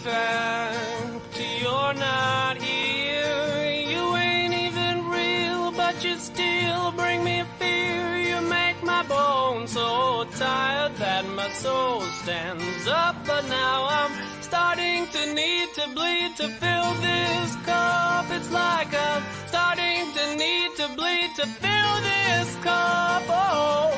fact you're not here. You ain't even real, but you still bring me fear. You make my bones so tired that my soul stands up. But now I'm starting to need to bleed to fill this cup. It's like I'm starting to need to bleed to fill this cup. Oh.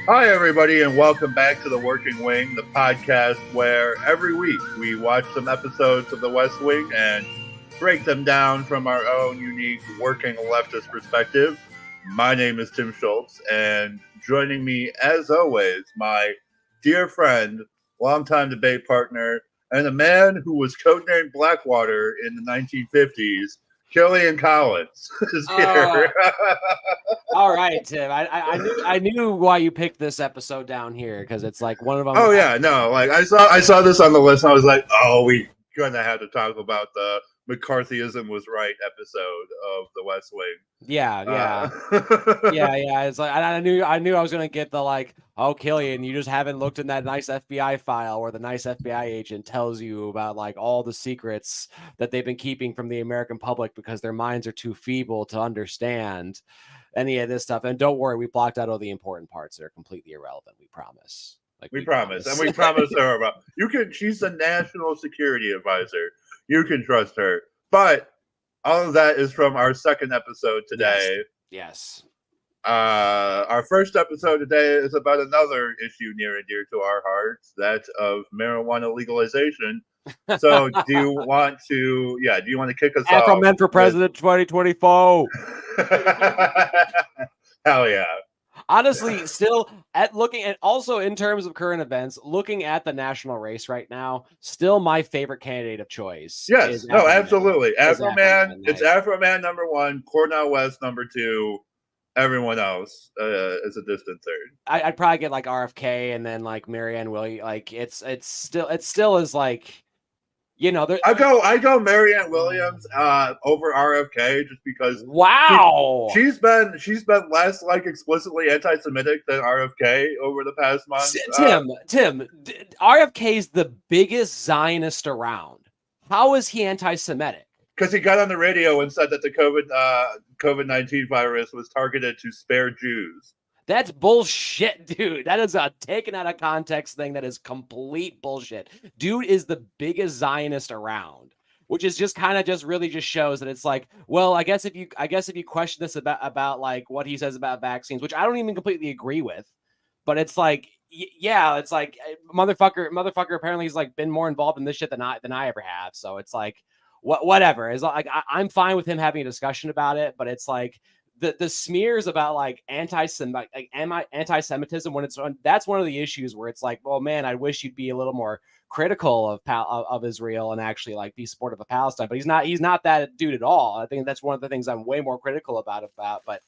Hi, everybody, and welcome back to The Working Wing, the podcast where every week we watch some episodes of The West Wing and break them down from our own unique working leftist perspective. My name is Tim Schultz, and joining me, as always, my dear friend, longtime debate partner, and a man who was codenamed Blackwater in the 1950s, Killian Collins is here. All right, Tim. I knew why you picked this episode down here, because it's like one of them. Oh yeah, no, like I saw this on the list. And I was like, oh, we gonna have to talk about the McCarthyism was right episode of The West Wing. Yeah. It's like I knew I was gonna get the like, oh, Killian, you just haven't looked in that nice FBI file where the nice FBI agent tells you about like all the secrets that they've been keeping from the American public because their minds are too feeble to understand any of this stuff. And don't worry, we blocked out all the important parts that are completely irrelevant. We promise. We promise. And we promise her about she's the national security advisor. You can trust her. But all of that is from our second episode today. Yes. Our first episode today is about another issue near and dear to our hearts, that of marijuana legalization. So do you want to kick us off? Afro Men for President 2024. Hell yeah. Honestly, still looking at also in terms of current events, looking at the national race right now, still my favorite candidate of choice. Yes, no, absolutely. Afro Man, it's Afro Man number one, Cornel West number two. Everyone else is a distant third. I'd probably get like RFK and then like Marianne Williams. Like it's still is like, you know, I go Marianne Williams over RFK just because. Wow, she's been less like explicitly anti-Semitic than RFK over the past month. Tim, RFK is the biggest Zionist around. How is he anti-Semitic? Because he got on the radio and said that the COVID-19 virus was targeted to spare Jews. That's bullshit, dude. That is a taken out of context thing. That is complete bullshit. Dude is the biggest Zionist around, which is just kind of just really just shows that it's like, well, I guess if you question this about like what he says about vaccines, which I don't even completely agree with, but it's like, yeah, it's like motherfucker apparently he's like been more involved in this shit than I ever have. So it's like, whatever. It's like I'm fine with him having a discussion about it, but it's like the smears about like anti-Semitism when that's one of the issues where it's like, well, man, I wish you'd be a little more critical of Israel and actually like be supportive of Palestine. But he's not that dude at all. I think that's one of the things I'm way more critical about. But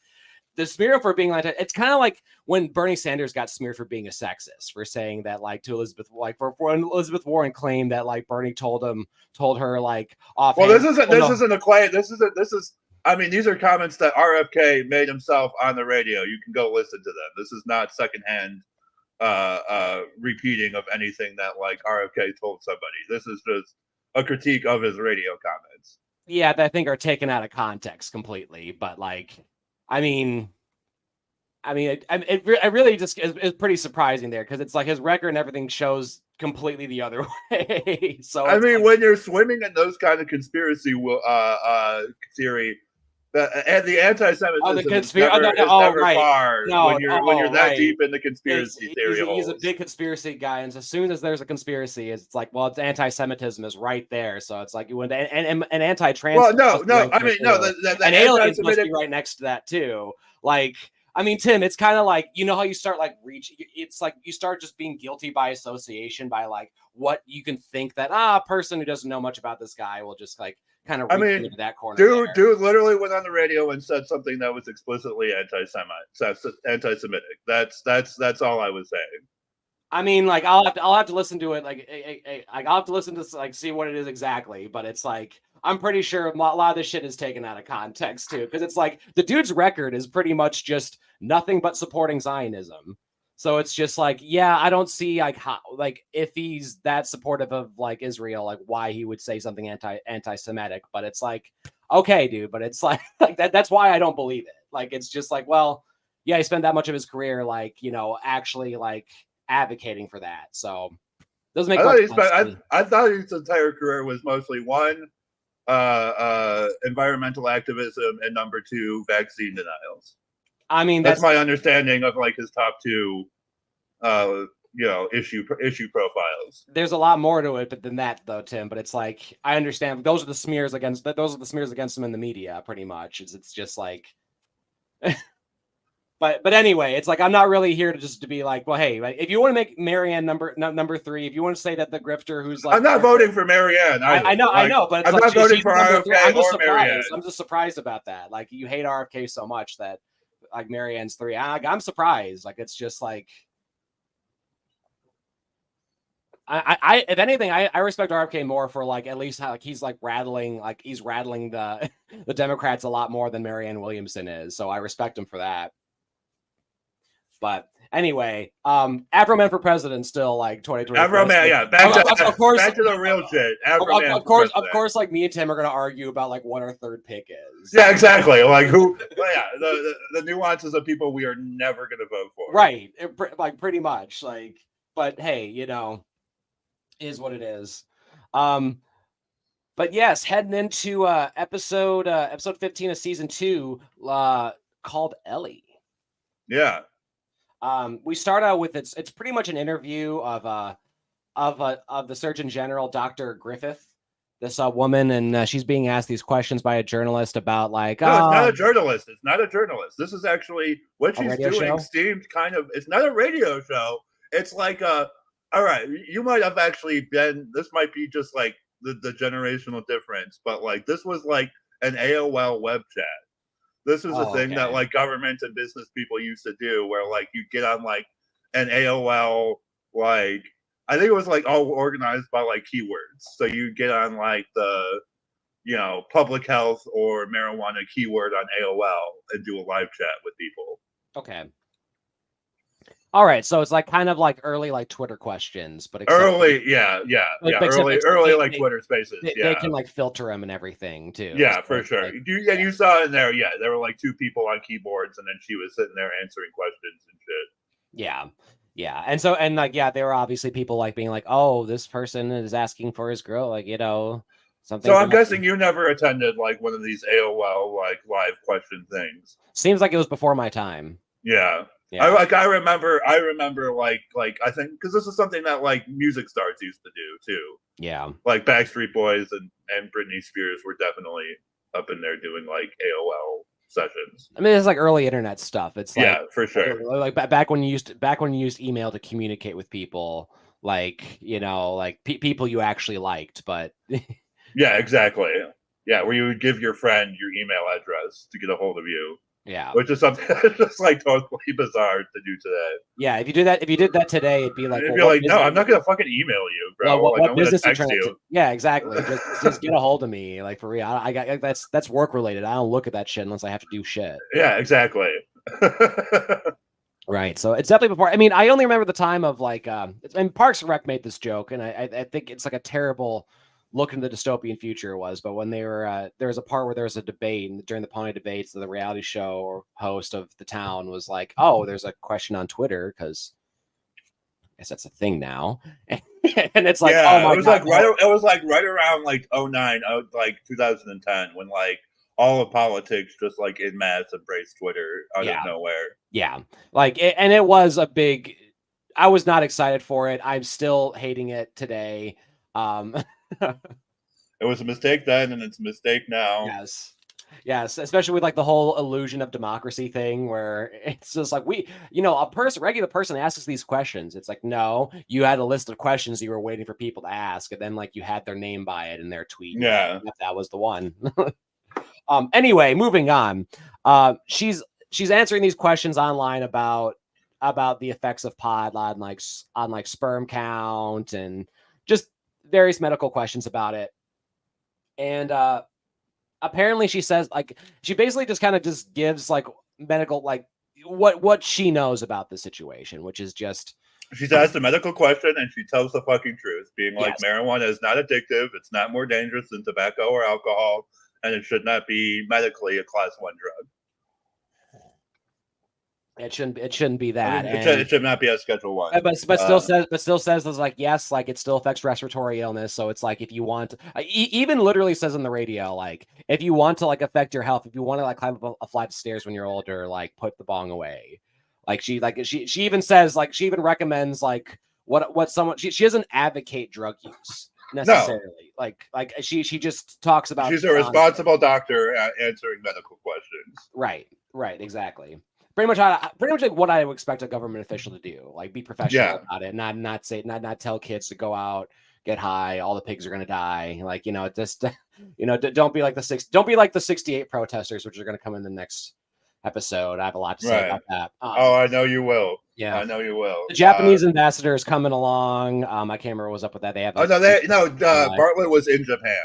the smear for being like, it's kind of like when Bernie Sanders got smeared for being a sexist, for saying that like to Elizabeth, like for when Elizabeth Warren claimed that like Bernie told her like off. Well, this isn't a claim. This is. I mean, these are comments that RFK made himself on the radio. You can go listen to them. This is not secondhand repeating of anything that like RFK told somebody. This is just a critique of his radio comments. Yeah, that I think are taken out of context completely. But like, I mean, it really just is pretty surprising there, because it's like his record and everything shows completely the other way. So I mean, when you're swimming in those kind of conspiracy theory. And the anti-Semitism is never far when you're that deep in the conspiracy theory. He's a big conspiracy guy, and as soon as there's a conspiracy, it's like, well, it's anti-Semitism is right there. So it's like you went and anti-trans. Well, the and aliens must be right next to that too. Like, I mean, Tim, it's kind of like, you know how you start like it's like you start just being guilty by association by like what you can think that a person who doesn't know much about this guy will just like kind of into that corner. Dude literally went on the radio and said something that was explicitly anti-Semitic. That's all I was saying. I mean, like I'll have to listen to it. I'll have to listen to like see what it is exactly. But it's like I'm pretty sure a lot of this shit is taken out of context too, because it's like the dude's record is pretty much just nothing but supporting Zionism. So it's just like, yeah, I don't see like how, like if he's that supportive of like Israel, like why he would say something anti-Semitic. But it's like, okay, dude, but it's like that's why I don't believe it. Like it's just like, well, yeah, he spent that much of his career like, actually like advocating for that. So doesn't make much sense. I thought his entire career was mostly one, environmental activism, and number two, vaccine denials. I mean, that's my understanding of like his top two, issue profiles. There's a lot more to it than that, though, Tim. But it's like I understand those are the smears against him in the media, pretty much. It's just like, but anyway, it's like I'm not really here to be like, well, hey, like, if you want to make Marianne number 3, if you want to say that the grifter who's like, I'm not voting for Marianne. I know, but it's I'm like, not voting for RFK or Marianne. I'm just surprised about that. Like you hate RFK so much that like Marianne's 3. I'm surprised. Like it's just like. I if anything, I respect RFK more for like at least how like he's rattling the the Democrats a lot more than Marianne Williamson is. So I respect him for that. But anyway, Afro Man for president still like 2020. Afro Man, yeah. Back to the real shit. Afro Man. Of course, like me and Tim are gonna argue about like what our third pick is. Yeah, exactly. Like who? Well, yeah, the nuances of people we are never gonna vote for. Right. Like pretty much. Like, but hey, is what it is. But yes, heading into episode 15 of season 2, called Ellie. Yeah. We start out with it's pretty much an interview of the Surgeon General, Dr. Griffith, this woman, and she's being asked these questions by a journalist about like. No, it's not a journalist. It's not a journalist. This is actually what she's doing. Show? Seemed kind of. It's not a radio show. It's like a. All right, you might have actually been. This might be just like the generational difference, but like this was like an AOL web chat. This was a thing that like government and business people used to do, where like you get on like an AOL, like I think it was like all organized by like keywords. So you get on like the public health or marijuana keyword on AOL and do a live chat with people. Okay. All right, so it's like kind of like early like Twitter questions, but early like Twitter Spaces. They can like filter them and everything too. Yeah, for sure. Like, you saw in there. Yeah, there were like 2 people on keyboards, and then she was sitting there answering questions and shit. Yeah, and like they were obviously people like being like, oh, this person is asking for his girl, like something. So I'm guessing you never attended like one of these AOL like live question things. Seems like it was before my time. Yeah. Yeah. I remember like I think because this is something that like music stars used to do too. Yeah, like Backstreet Boys and Britney Spears were definitely up in there doing like AOL sessions. I mean, it's like early internet stuff. It's like, for sure. Like back when you used email to communicate with people, like people you actually liked, but yeah, exactly. Yeah, where you would give your friend your email address to get a hold of you. Yeah, which is something that's like totally bizarre to do today. Yeah, if you did that today, it'd be like, no, I'm not gonna fucking email you, bro. Well, what business are you trying to? Yeah, exactly. just get a hold of me, like for real. I got that's work related. I don't look at that shit unless I have to do shit. Yeah, exactly. Right. So it's definitely before. I mean, I only remember the time of like, and Parks and Rec made this joke, and I think it's like a terrible look into the dystopian future was, but when they were there was a part where there was a debate, and during the Pony debates, the reality show or host of the town was like, oh, there's a question on Twitter because I guess that's a thing now. And it's like, oh my God. It was like right around like 2009, like 2010, when like all of politics just like en masse embraced Twitter out of nowhere. Yeah, like and it was a big. I was not excited for it. I'm still hating it today. It was a mistake then, and it's a mistake now. Yes, especially with like the whole illusion of democracy thing, where it's just like regular person asks these questions. It's like, no, you had a list of questions you were waiting for people to ask, and then like you had their name by it in their tweet. Yeah, that was the one. Anyway, moving on. She's answering these questions online about the effects of pot on like sperm count and just various medical questions about it. And apparently she says like she basically just kind of just gives like medical, like what she knows about the situation, which is just she's asked a medical question and she tells the fucking truth, being like, yes. marijuana is not addictive, it's not more dangerous than tobacco or alcohol, and it should not be medically a class 1 drug. It shouldn't be that. I mean, it should not be a Schedule 1. But still says it's like, yes, like it still affects respiratory illness. So it's like, if you want, even literally says on the radio, like, if you want to like affect your health, if you want to like climb up a flight of stairs when you're older, like put the bong away. Like she even says, like, she even recommends like what someone, she doesn't advocate drug use necessarily. No. Like she just talks about, she's a responsible doctor answering medical questions. Right, exactly. Pretty much like what I would expect a government official to do, like be professional about it, not tell kids to go out, get high, all the pigs are gonna die. Like, just don't be like the 68 protesters, which are gonna come in the next episode. I have a lot to say about that. I know you will. Yeah, I know you will. The Japanese ambassador is coming along. I can't remember what was up with that. They have Bartlett was in Japan.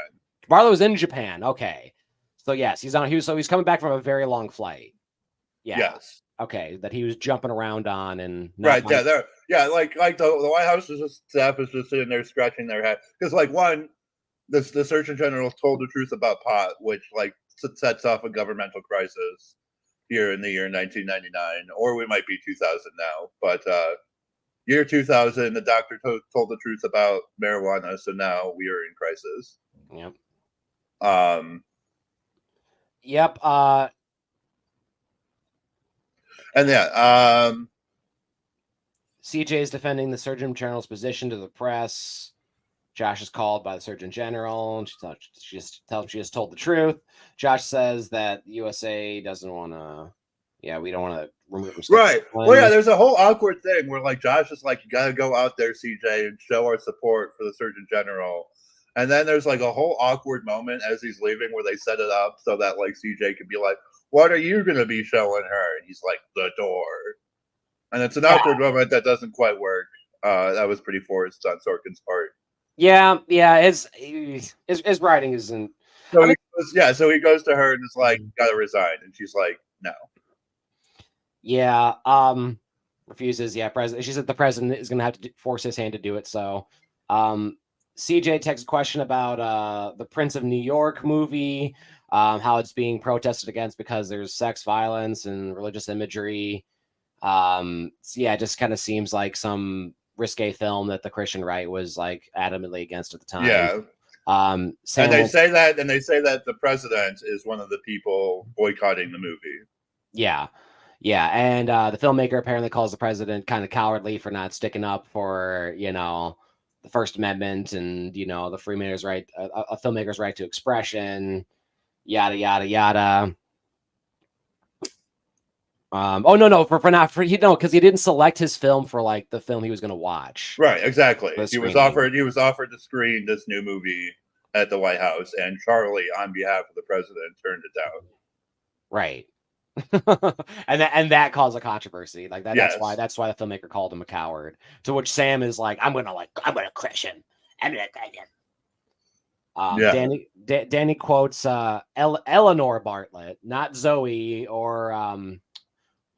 Bartlett was in Japan. Okay, so yes, he's coming back from a very long flight. Yeah. Yes. Okay, that he was jumping around on and like the White House staff is just sitting there scratching their head because the Surgeon General told the truth about pot, which like sets off a governmental crisis here in the year 1999, or we might be 2000 now, but year 2000, the doctor told the truth about marijuana, so now we are in crisis. Yep. Yep. And CJ is defending the Surgeon General's position to the press. Josh is called by the Surgeon General. And she just told the truth. Josh says that USA doesn't want to. Yeah, we don't want to remove him. Right. Well, yeah, there's a whole awkward thing where like Josh is like, you got to go out there, CJ, and show our support for the Surgeon General. And then there's like a whole awkward moment as he's leaving where they set it up so that like CJ can be like, what are you going to be showing her? And he's like, the door. And it's an awkward moment that doesn't quite work. That was pretty forced on Sorkin's part. Yeah. His writing isn't. So he goes to her and is like, got to resign. And she's like, no. Yeah. Refuses. Yeah. She said the president is going to have to force his hand to do it. So, CJ takes a question about the Prince of New York movie. How it's being protested against because there's sex violence and religious imagery. It just kind of seems like some risque film that the Christian right was like adamantly against at the time. Yeah. And they say that the president is one of the people boycotting the movie. Yeah. Yeah. And the filmmaker apparently calls the president kind of cowardly for not sticking up for, the First Amendment and, the Freeman's right, a filmmaker's right to expression. Yada yada yada. Because he didn't select his film for like the film he was going to watch. Right, exactly. He was offered to screen this new movie at the White House, and Charlie, on behalf of the president, turned it down. Right, and that caused a controversy. Like that. Yes. That's why the filmmaker called him a coward. To which Sam is like, I'm gonna crush him. I'm gonna crush him. Danny quotes Eleanor Bartlett, not Zoe or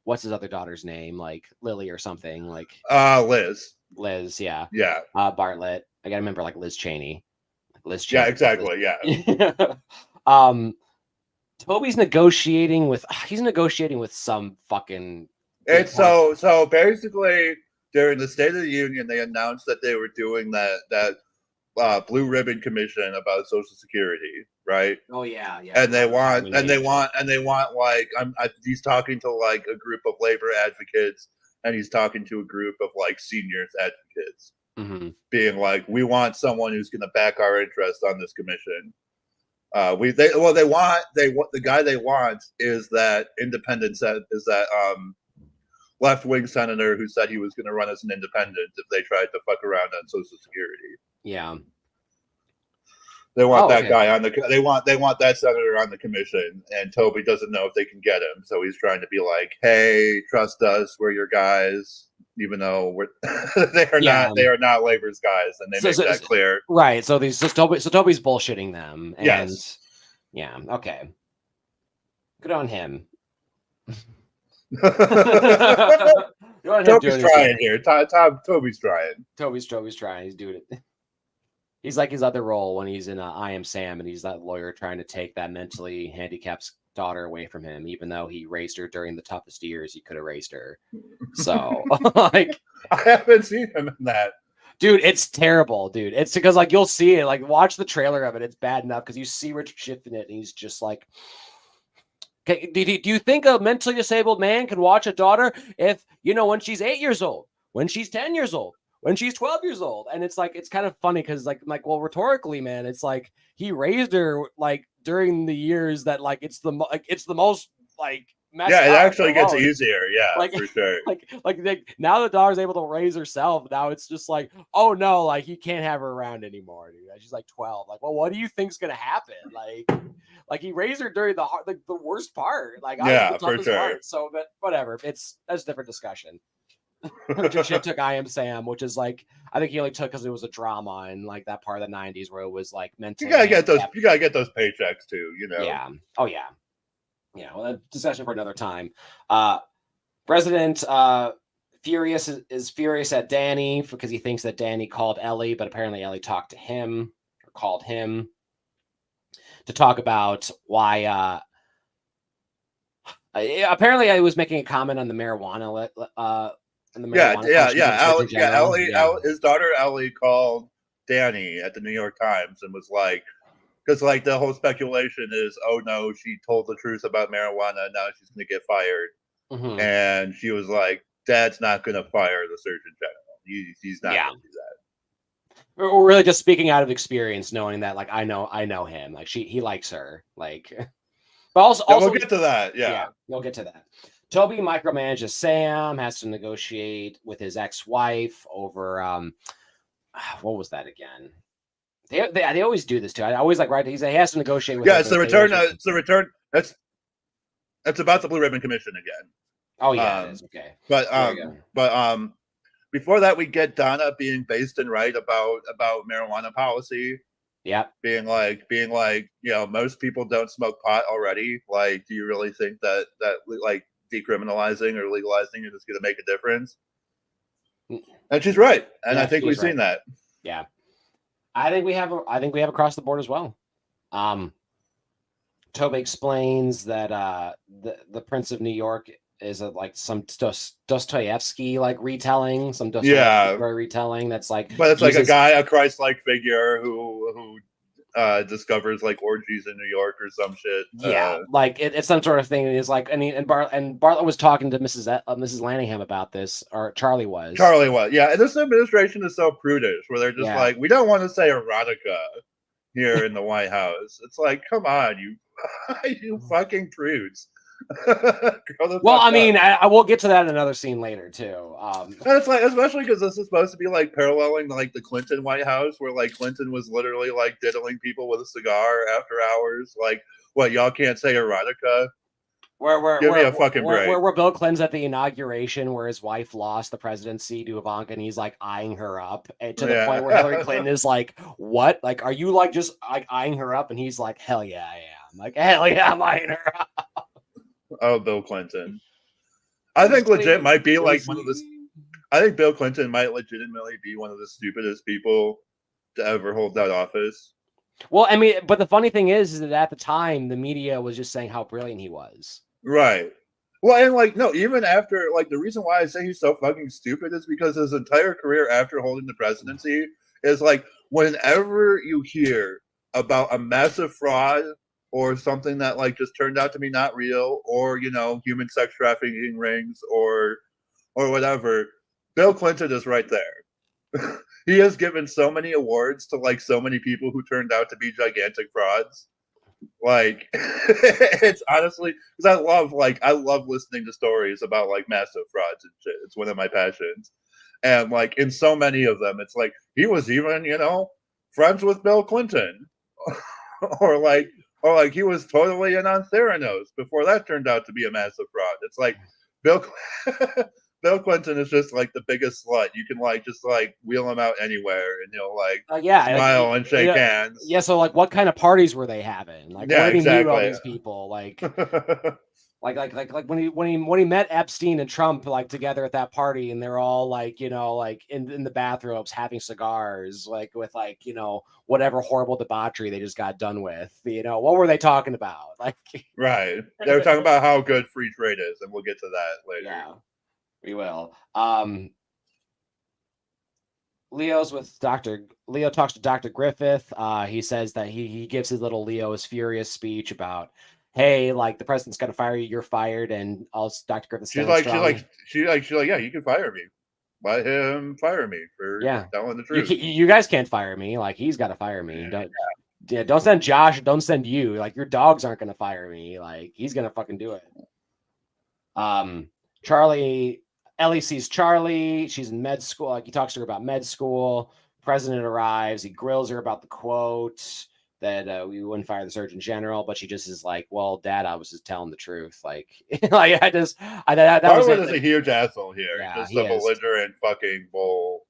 what's his other daughter's name, like Lily or something, like Liz, yeah. Bartlett. I gotta remember like Liz Cheney. Yeah, exactly. Yeah. Toby's negotiating with some fucking. It's so basically during the State of the Union they announced that they were doing that Blue Ribbon Commission about Social Security, right? Oh yeah. And they want like he's talking to like a group of labor advocates, and he's talking to a group of like seniors advocates, being like, we want someone who's going to back our interest on this commission. The guy they want is that left-wing senator who said he was going to run as an independent if they tried to fuck around on Social Security. Yeah. They want that guy on they want that senator on the commission, and Toby doesn't know if they can get him, so he's trying to be like, "Hey, trust us, we're your guys," even though they are not Labor's guys, and they make that clear. Right. So Toby's bullshitting them. And yes. Yeah. Okay. Good on him. Toby's trying here. Toby's trying. Toby's trying. He's doing it. He's like his other role when he's in I Am Sam, and he's that lawyer trying to take that mentally handicapped daughter away from him, even though he raised her during the toughest years he could have raised her. So, like, I haven't seen him in that. Dude, it's terrible, dude. It's because, like, you'll see it. Like, watch the trailer of it. It's bad enough because you see Richard Schiff in it, and he's just like, okay, do you think a mentally disabled man can watch a daughter if, when she's 8 years old, when she's 10 years old, when she's 12 years old? And it's like, it's kind of funny because like, well, rhetorically, man, it's like he raised her like during the years that like it's the most like messed yeah, it up actually gets easier. Yeah, like, for sure. Like now the daughter's able to raise herself. Now it's just like, oh no, like he can't have her around anymore, dude. She's like 12. Like, well, what do you think's gonna happen? Like he raised her during the worst part. Like, yeah, for sure. Part. So, but whatever. That's a different discussion. She took I Am Sam, which is like, I think he only took because it was a drama in like that part of the 90s where it was like mentally. You gotta get those paychecks too, Yeah. Oh yeah. Yeah. Well, a discussion for another time. President Furious is furious at Danny because he thinks that Danny called Ellie, but apparently Ellie talked to him or called him to talk about why. Apparently, I was making a comment on the marijuana. Ellie, his daughter Ellie called Danny at the New York Times and was like, because like the whole speculation is, oh no, she told the truth about marijuana, now she's going to get fired, and she was like, Dad's not going to fire the Surgeon General. He's not going to do that. We're really just speaking out of experience, knowing that like I know him, like he likes her, like. But also we'll get to that. Yeah, we'll get to that. Toby micromanages Sam, has to negotiate with his ex-wife over what was that again? They always do this too. I always like he has to negotiate with. Yeah, it's the return. It's the return. That's about the Blue Ribbon Commission again. Oh yeah, it is. Okay. But before that, we get Donna being based and right about marijuana policy. Yeah. Being like, most people don't smoke pot already. Like, do you really think that like decriminalizing or legalizing it is going to make a difference? And she's right. And I think we've seen that. Yeah. I think we have across the board as well. Toby explains that the Prince of New York is like some Dostoevsky like retelling, some Dostoevsky retelling that's like, but it's like a Christ-like figure who discovers like orgies in New York or some shit. Yeah, like it's some sort of thing. It's like, and Bartlett was talking to Mrs. Lanningham about this, or Charlie was. Yeah, and this administration is so prudish, where they're just like, we don't want to say erotica here in the White House. It's like, come on, you fucking prudes. Well, I mean, I will get to that in another scene later too. And it's like, especially because this is supposed to be like paralleling like the Clinton White House, where like Clinton was literally like diddling people with a cigar after hours. Like, what, y'all can't say erotica? Give me a fucking break. Where Bill Clinton's at the inauguration, where his wife lost the presidency to Ivanka, and he's like eyeing her up, and to the point where Hillary Clinton is like, "What? Like, are you like just like eyeing her up?" And he's like, "Hell yeah, I am. Like, hell yeah, I'm eyeing her up." Oh, Bill Clinton. I think legit might be like one of the. I think Bill Clinton might legitimately be one of the stupidest people to ever hold that office. Well, I mean, but the funny thing is that at the time, the media was just saying how brilliant he was. Right. Well, and like, no, even after, like, the reason why I say he's so fucking stupid is because his entire career after holding the presidency is like, whenever you hear about a massive fraud or something that like just turned out to be not real, or human sex trafficking rings or whatever, Bill Clinton is right there. He has given so many awards to like so many people who turned out to be gigantic frauds. Like, it's honestly, because I love listening to stories about like massive frauds and shit. It's one of my passions. And like in so many of them, it's like he was even friends with Bill Clinton, or like he was totally in on Theranos before that turned out to be a massive fraud. It's like Bill Clinton is just like the biggest slut. You can like just like wheel him out anywhere, and he'll like smile and shake hands. Yeah. So like, what kind of parties were they having? Like, where did he meet all these people? Like, Like when he met Epstein and Trump like together at that party, and they're all like, like in the bathrobes having cigars, like with like, whatever horrible debauchery they just got done with. What were they talking about? Like, Right. They were talking about how good free trade is, and we'll get to that later. yeah, we will. Leo talks to Dr. Griffith. He says that he gives his little Leo's furious speech about, hey, like the president's gonna fire you, you're fired, and also Dr. Griffith she's like, yeah, you can fire me. Let him fire me for telling the truth. You guys can't fire me. Like, he's got to fire me. Don't send Josh. Don't send you. Like, your dogs aren't gonna fire me. Like, he's gonna fucking do it. Ellie sees Charlie. She's in med school. Like, he talks to her about med school. President arrives. He grills her about the quote that we wouldn't fire the Surgeon General, but she just is like, "Well, Dad, I was just telling the truth." Like, like that was a huge asshole here. Yeah, just a belligerent fucking bull.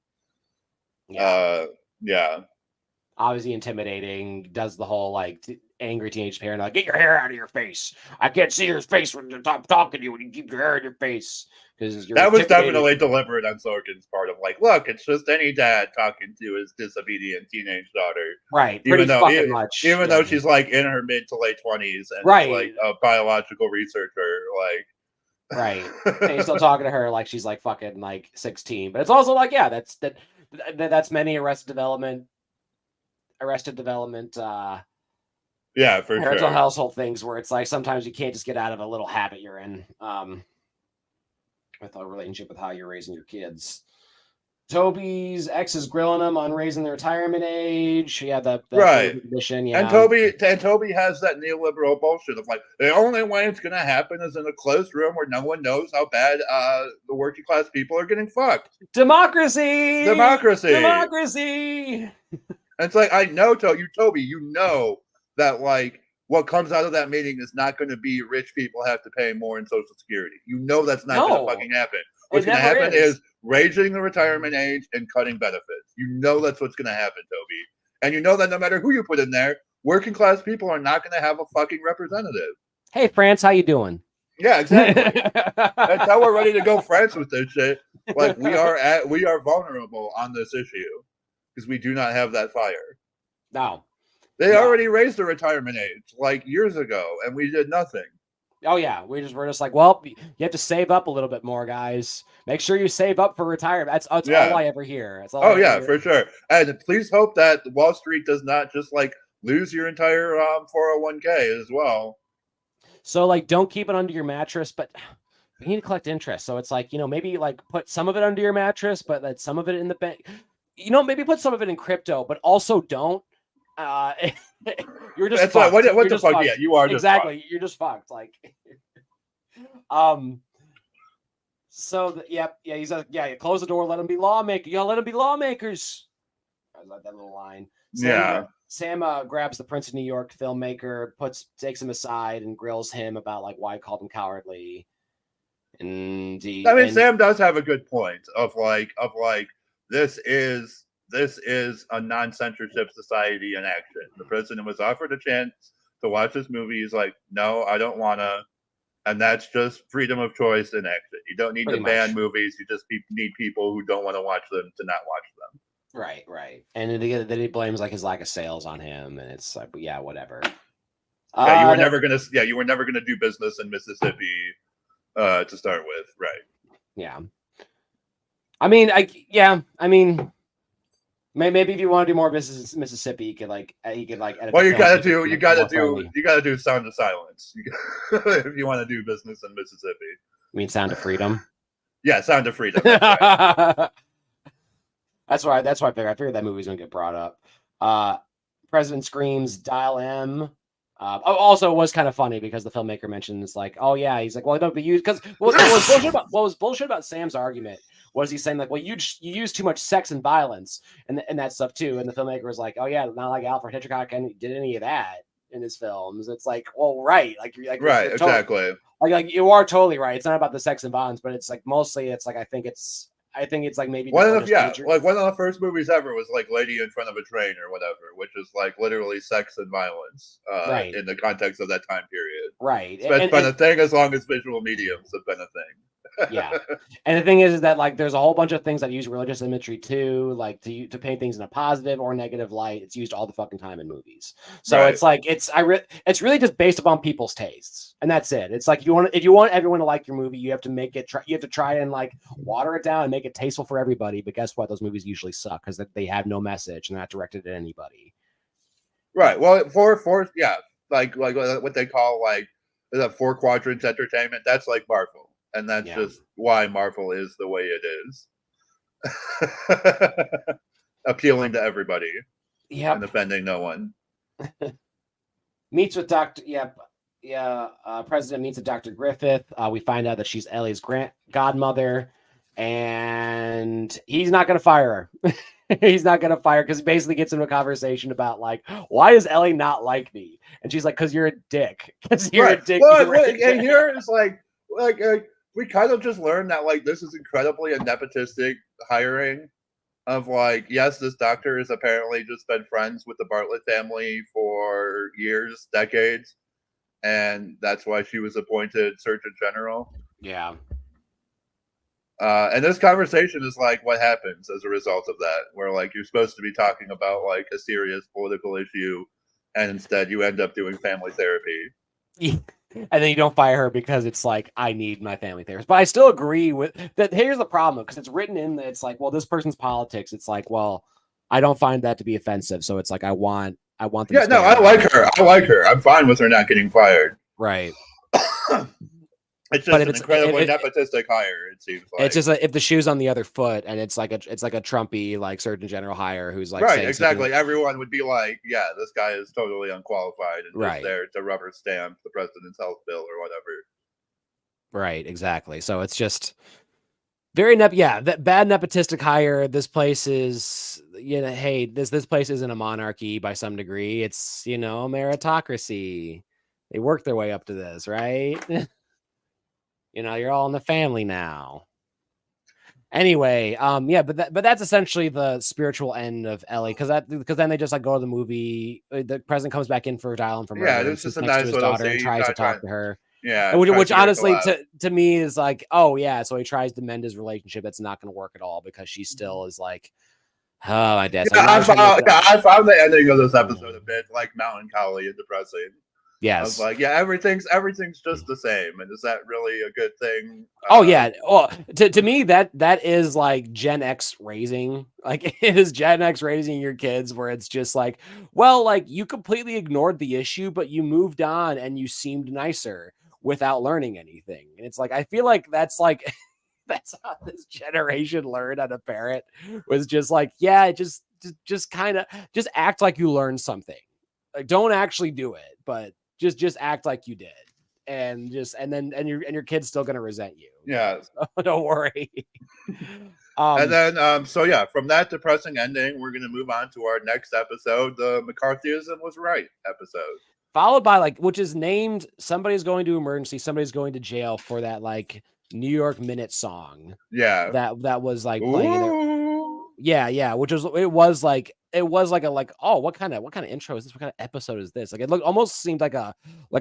Yeah. Obviously intimidating. Does the whole like angry teenage parent, like, get your hair out of your face. I can't see your face when I'm talking to you when you keep your hair in your face. That was definitely deliberate on Sorkin's part of like, look, it's just any dad talking to his disobedient teenage daughter. Right. Even though she's like in her mid to late 20s and like a biological researcher, like right. And he's still talking to her like she's like fucking like 16. But it's also like, yeah, that's many Arrested Development yeah, for parental sure. household things where it's like sometimes you can't just get out of a little habit you're in with a relationship with how you're raising your kids. Toby's ex is grilling him on raising the retirement age. Yeah, the right condition. Yeah, and Toby has that neoliberal bullshit of like, the only way it's gonna happen is in a closed room where no one knows how bad the working class people are getting fucked. Democracy. And it's like, I know, Toby, you know that like what comes out of that meeting is not going to be rich people have to pay more in Social Security. You know that's not going to fucking happen. What's going to happen is raising the retirement age and cutting benefits. You know that's what's going to happen, Toby. And you know that no matter who you put in there, working class people are not going to have a fucking representative. Hey, France, how you doing? Yeah, exactly. That's how we're ready to go France with this shit. Like, we are vulnerable on this issue because we do not have that fire. No. They already raised the retirement age like years ago, and we did nothing. Oh yeah, we're just like, well, you have to save up a little bit more, guys. Make sure you save up for retirement. That's all I ever hear. For sure. And please hope that Wall Street does not just like lose your entire 401k as well. So like, don't keep it under your mattress, but you need to collect interest. So it's like, maybe like put some of it under your mattress, but that some of it in the bank. Maybe put some of it in crypto, but also don't. You're just that's fucked. Like, what the fuck? Fucked. Yeah, you are just exactly. Fucked. You're just fucked. Like, So he's like, you close the door, let them be lawmakers. Let them be lawmakers. I like that little line. Sam grabs the Prince of New York filmmaker, takes him aside, and grills him about like why he called him cowardly. And Sam does have a good point of like this is a non-censorship society in action. The president was offered a chance to watch this movie. He's like, no, I don't want to. And that's just freedom of choice in action. You don't need to ban movies. You just need people who don't want to watch them to not watch them. Right. And then he blames like his lack of sales on him. And it's like, yeah, whatever. Yeah, you were never gonna do business in Mississippi to start with. Right. Yeah. I mean, maybe if you want to do more business in Mississippi, you could like. Well, you gotta do Sound of Silence if you want to do business in Mississippi. You mean Sound of Freedom? Yeah, Sound of Freedom. That's right. That's why I figured that movie's gonna get brought up. President screams, "Dial M." Also, it was kind of funny because the filmmaker mentions like, "Oh yeah," he's like, "Well, don't be used," because what was bullshit about Sam's argument was he saying like, "Well, you use too much sex and violence and that stuff too," and the filmmaker was like, "Oh yeah, not like Alfred Hitchcock did any of that in his films." It's like, well, right, like you're like right, exactly. Like you are totally right. It's not about the sex and violence, but it's like mostly it's like I think it's like maybe one of the first movies ever was like Lady in Front of a Train or whatever, which is like literally sex and violence in the context of that time period. Right. It's been a thing as long as visual mediums have been a thing. Yeah. And the thing is that like there's a whole bunch of things that use religious imagery too, like to paint things in a positive or negative light. It's used all the fucking time in movies. So Right. it's like it's really just based upon people's tastes. And that's it. It's like if you want everyone to like your movie, you have to try and like water it down and make it tasteful for everybody. But guess what? Those movies usually suck because they have no message and they're not directed at anybody. Right. Well, yeah, like what they call like the 4 quadrants entertainment. That's like Marvel, and that's just why Marvel is the way it is, appealing to everybody. Yeah, and offending no one. Meets with Dr. President meets with Dr. Griffith. We find out that she's Ellie's godmother, and he's not going to fire her. He's not going to fire because he basically gets into a conversation about like, why does Ellie not like me? And she's like, because you're a dick. Because you're a dick. Well, and here it's like we kind of just learned that like this is incredibly a nepotistic hiring of like, yes, this doctor has apparently just been friends with the Bartlett family for years, decades, and that's why she was appointed Surgeon General. Yeah. And this conversation is like what happens as a result of that, where like you're supposed to be talking about like a serious political issue, and instead you end up doing family therapy. And then you don't fire her because it's like, I need my family therapist. But I still agree with that. Here's the problem, because it's written in that it's like, well, this person's politics. It's like, well, I don't find that to be offensive. So it's like, I want them. Yeah, no, I like her. I'm fine with her not getting fired. Right. It's just an incredibly nepotistic hire. It seems like it's just like if the shoe's on the other foot, and it's like a Trumpy like Surgeon General hire who's like right, exactly. Everyone would be like, yeah, this guy is totally unqualified and just there to rubber stamp the president's health bill or whatever. Right, exactly. So it's just very that bad nepotistic hire. This place is, hey, this place isn't a monarchy by some degree. It's a meritocracy. They work their way up to this, right? You're all in the family now. Anyway, but that's essentially the spiritual end of Ellie, because then they just like go to the movie. The president comes back in for dialing for murder. Yeah, it's just a nice little daughter and tries to talk to her. Yeah, which honestly to me is like, oh yeah, so he tries to mend his relationship. That's not going to work at all because she still is like, oh, my dad. Yeah, I found the ending of this episode a bit like melancholy and depressing. Yes. I was like, yeah, everything's just the same. And is that really a good thing? Oh yeah. Well, to me, that is like Gen X raising. Like it is Gen X raising your kids, where it's just like, well, like you completely ignored the issue, but you moved on and you seemed nicer without learning anything. And it's like, I feel like that's like that's how this generation learned how to parent, was just like, yeah, just kind of just act like you learned something. Like don't actually do it, but just act like you did, and your kid's still gonna resent you. Yeah, so don't worry. And then from that depressing ending, we're gonna move on to our next episode, the McCarthyism was right episode, followed by which is named "Somebody's Going to Emergency, Somebody's Going to Jail" for that like New York Minute song. Yeah, that was like playing in there. Yeah, which was oh, what kind of intro is this? What kind of episode is this? Like it almost seemed like a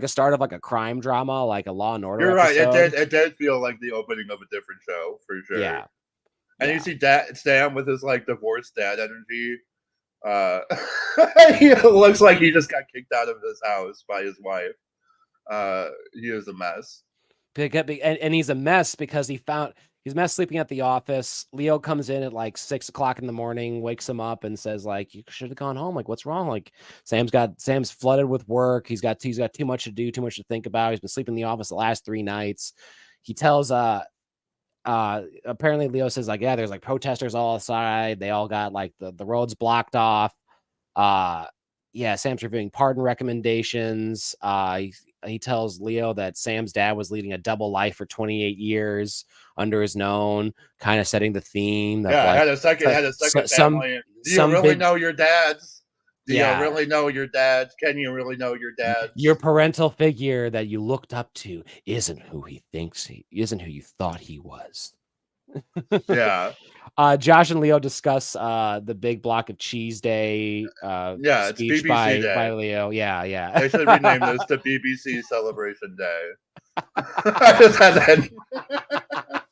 start of like a crime drama, like a Law and Order. You're episode. Right. It did feel like the opening of a different show for sure. Yeah. And you see Sam with his like divorced dad energy. He looks like he just got kicked out of his house by his wife. He is a mess. And he's a mess because he's mess sleeping at the office. Leo comes in at like 6 o'clock in the morning, wakes him up and says like, you should have gone home. Like, what's wrong? Like Sam's flooded with work. He's got too much to do, too much to think about. He's been sleeping in the office the last 3 nights. He tells, apparently Leo says like, yeah, there's like protesters all outside. They all got like the roads blocked off. Sam's reviewing pardon recommendations. He tells Leo that Sam's dad was leading a double life for 28 years under his known, kind of setting the theme. That, had a second family. Do you really know your dads? Do you really know your dads? Can you really know your dads? Your parental figure that you looked up to isn't who you thought he was. Yeah. Josh and Leo discuss the big block of cheese day Yeah, it's speech BBC by Day. Leo. Yeah. They should rename this to BBC Celebration Day. I just had that.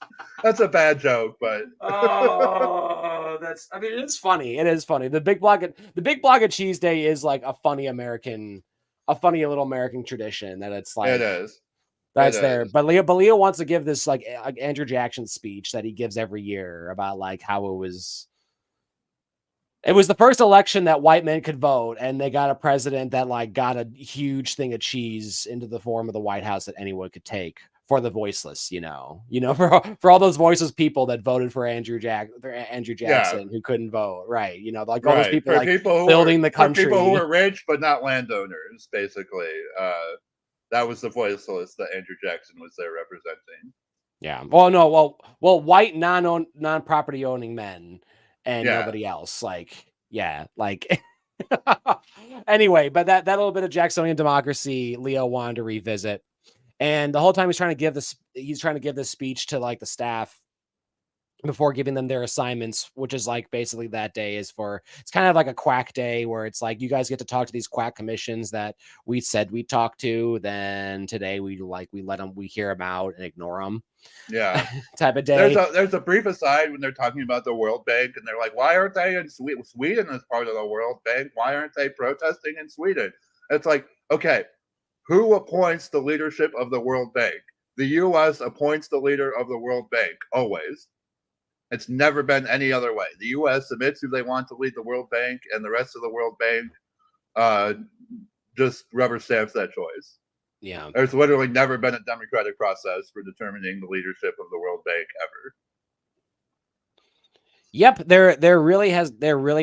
That's a bad joke, but Oh, I mean, it's funny. It is funny. The big block of cheese day is like a funny little American tradition that it's like it is. that's there. But Leo wants to give this like Andrew Jackson speech that he gives every year about like how it was the first election that white men could vote, and they got a president that like got a huge thing of cheese into the form of the White House that anyone could take for the voiceless, for all those voiceless people that voted for Andrew Jackson who couldn't vote, right? Like all those people for like people who building the for country. people who were rich but not landowners, basically. That was the voiceless that Andrew Jackson was there representing. Yeah. Well, no. Well, white non-property owning men and nobody else. Like, yeah. Like. Anyway, but that little bit of Jacksonian democracy, Leo wanted to revisit, and the whole time he's trying to give this speech to like the staff before giving them their assignments, which is like basically that day is it's kind of like a quack day where it's like you guys get to talk to these quack commissions that we said we'd talk to. Then today we hear them out and ignore them. Yeah. Type of day. There's a brief aside when they're talking about the World Bank and they're like, why aren't they in Sweden? Sweden is part of the World Bank. Why aren't they protesting in Sweden? It's like, okay, who appoints the leadership of the World Bank? The U.S. appoints the leader of the World Bank, always. It's never been any other way. The U.S. submits who they want to lead the World Bank, and the rest of the World Bank just rubber stamps that choice. Yeah. There's literally never been a democratic process for determining the leadership of the World Bank ever. Yep, there really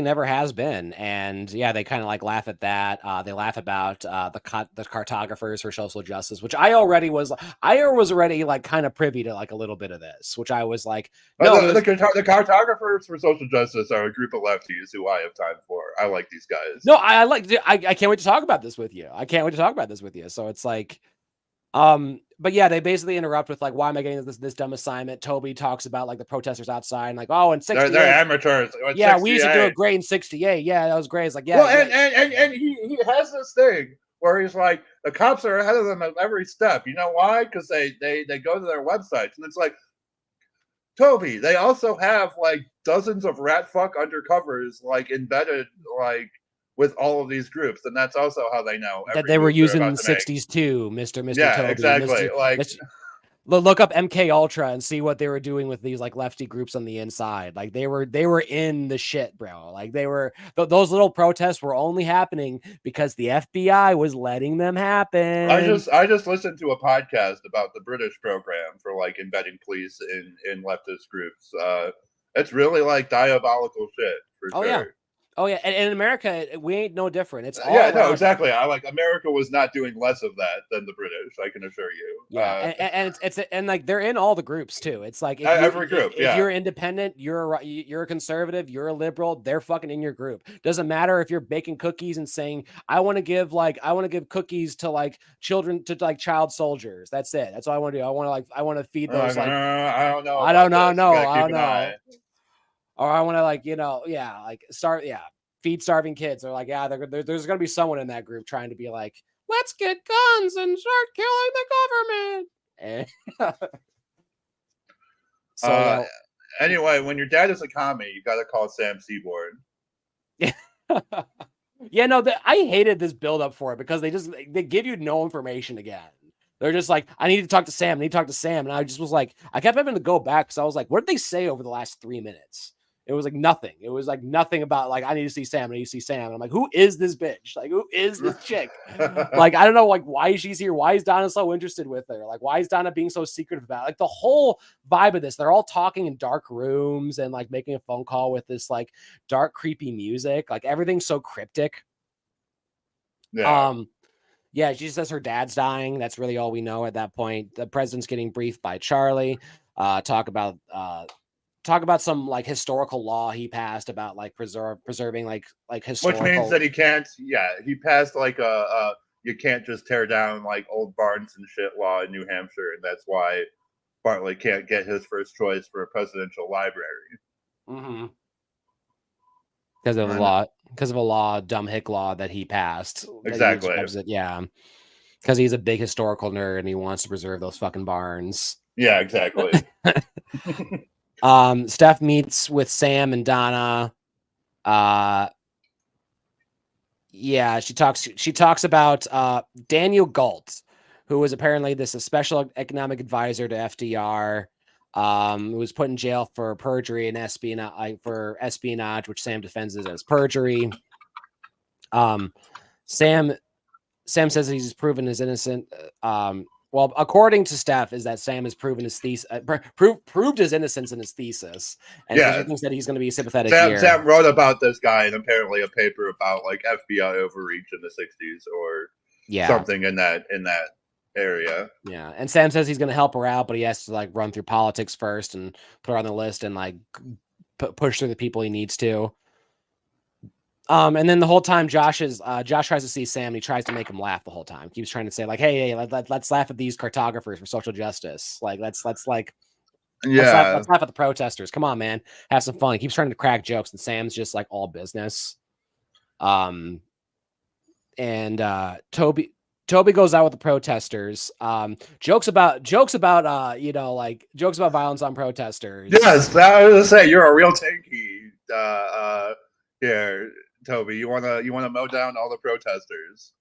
never has been, and yeah, they kind of like laugh at that. They laugh about the cartographers for social justice, which I was already like kind of privy to like a little bit of this, which I was like, no, the cartographers for social justice are a group of lefties who I have time for. I like these guys. No, I can't wait to talk about this with you. So it's like, but yeah, they basically interrupt with like, why am I getting this dumb assignment? Toby talks about like the protesters outside and like, oh, in 68, they're amateurs. Yeah, we used to do it great in 68. Yeah, that was great. It's like, yeah. Well, and he has this thing where he's like, the cops are ahead of them at every step. You know why? Because they go to their websites and it's like, Toby, they also have like dozens of rat fuck undercovers like embedded like with all of these groups, and that's also how they know that they were using in the 60s too, Mr. Yeah, Toby. exactly. Look up MK Ultra and see what they were doing with these like lefty groups on the inside. Like they were in the shit, bro. Like those little protests were only happening because the FBI was letting them happen. I just listened to a podcast about the British program for like embedding police in leftist groups. It's really like diabolical shit for sure. Yeah. Oh yeah, and in America, we ain't no different. It's all no, exactly. America was not doing less of that than the British. I can assure you. Yeah, and it's like they're in all the groups too. It's like every group. If you're independent, you're a conservative, you're a liberal. They're fucking in your group. Doesn't matter if you're baking cookies and saying I want to give cookies to like children to like child soldiers. That's it. That's all I want to do. I want to feed those. I don't know. I don't know. Or I want to feed starving kids. They're like, yeah, there's going to be someone in that group trying to be like, let's get guns and start killing the government. Anyway, when your dad is a commie, you got to call Sam Seaborn. Yeah, no, I hated this build up for it because they give you no information again. They're just like, I need to talk to Sam. And I just was like, I kept having to go back because I was like, what did they say over the last 3 minutes? It was like nothing. It was like nothing about like, I need to see Sam. And I'm like, who is this bitch? Like, who is this chick? Like, I don't know, like, why she's here. Why is Donna so interested with her? Like, why is Donna being so secretive about it? Like, the whole vibe of this, they're all talking in dark rooms and like making a phone call with this like dark, creepy music. Like, everything's so cryptic. Yeah. Yeah, she says her dad's dying. That's really all we know at that point. The president's getting briefed by Charlie. Talk about some like historical law he passed about like preserving like historical. Which means that he can't. Yeah, he passed like you can't just tear down like old barns and shit law in New Hampshire, and that's why Bartley can't get his first choice for a presidential library. Mm-hmm. Because of a law, dumb hick law that he passed. Exactly. Yeah. Because he's a big historical nerd and he wants to preserve those fucking barns. Yeah, exactly. Steph meets with Sam and Donna. Yeah, she talks about Daniel Galt, who was apparently a special economic advisor to FDR, who was put in jail for perjury and espionage, which Sam defends as perjury. Sam says he's proven his innocent. Well, according to Steph, is that Sam has proven his thesis, proved his innocence in his thesis, and so she thinks that he's going to be sympathetic here. Sam wrote about this guy in apparently a paper about like FBI overreach in the '60s or something in that area. Yeah, and Sam says he's going to help her out, but he has to like run through politics first and put her on the list and like push through the people he needs to. And then the whole time Josh tries to see Sam and he tries to make him laugh the whole time. Keeps trying to say like, hey, let's laugh at these cartographers for social justice. Like let's laugh at the protesters. Come on, man. Have some fun. He keeps trying to crack jokes and Sam's just like all business. And Toby goes out with the protesters. Jokes about violence on protesters. Yes, I was gonna say you're a real tanky here, Toby. You wanna mow down all the protesters.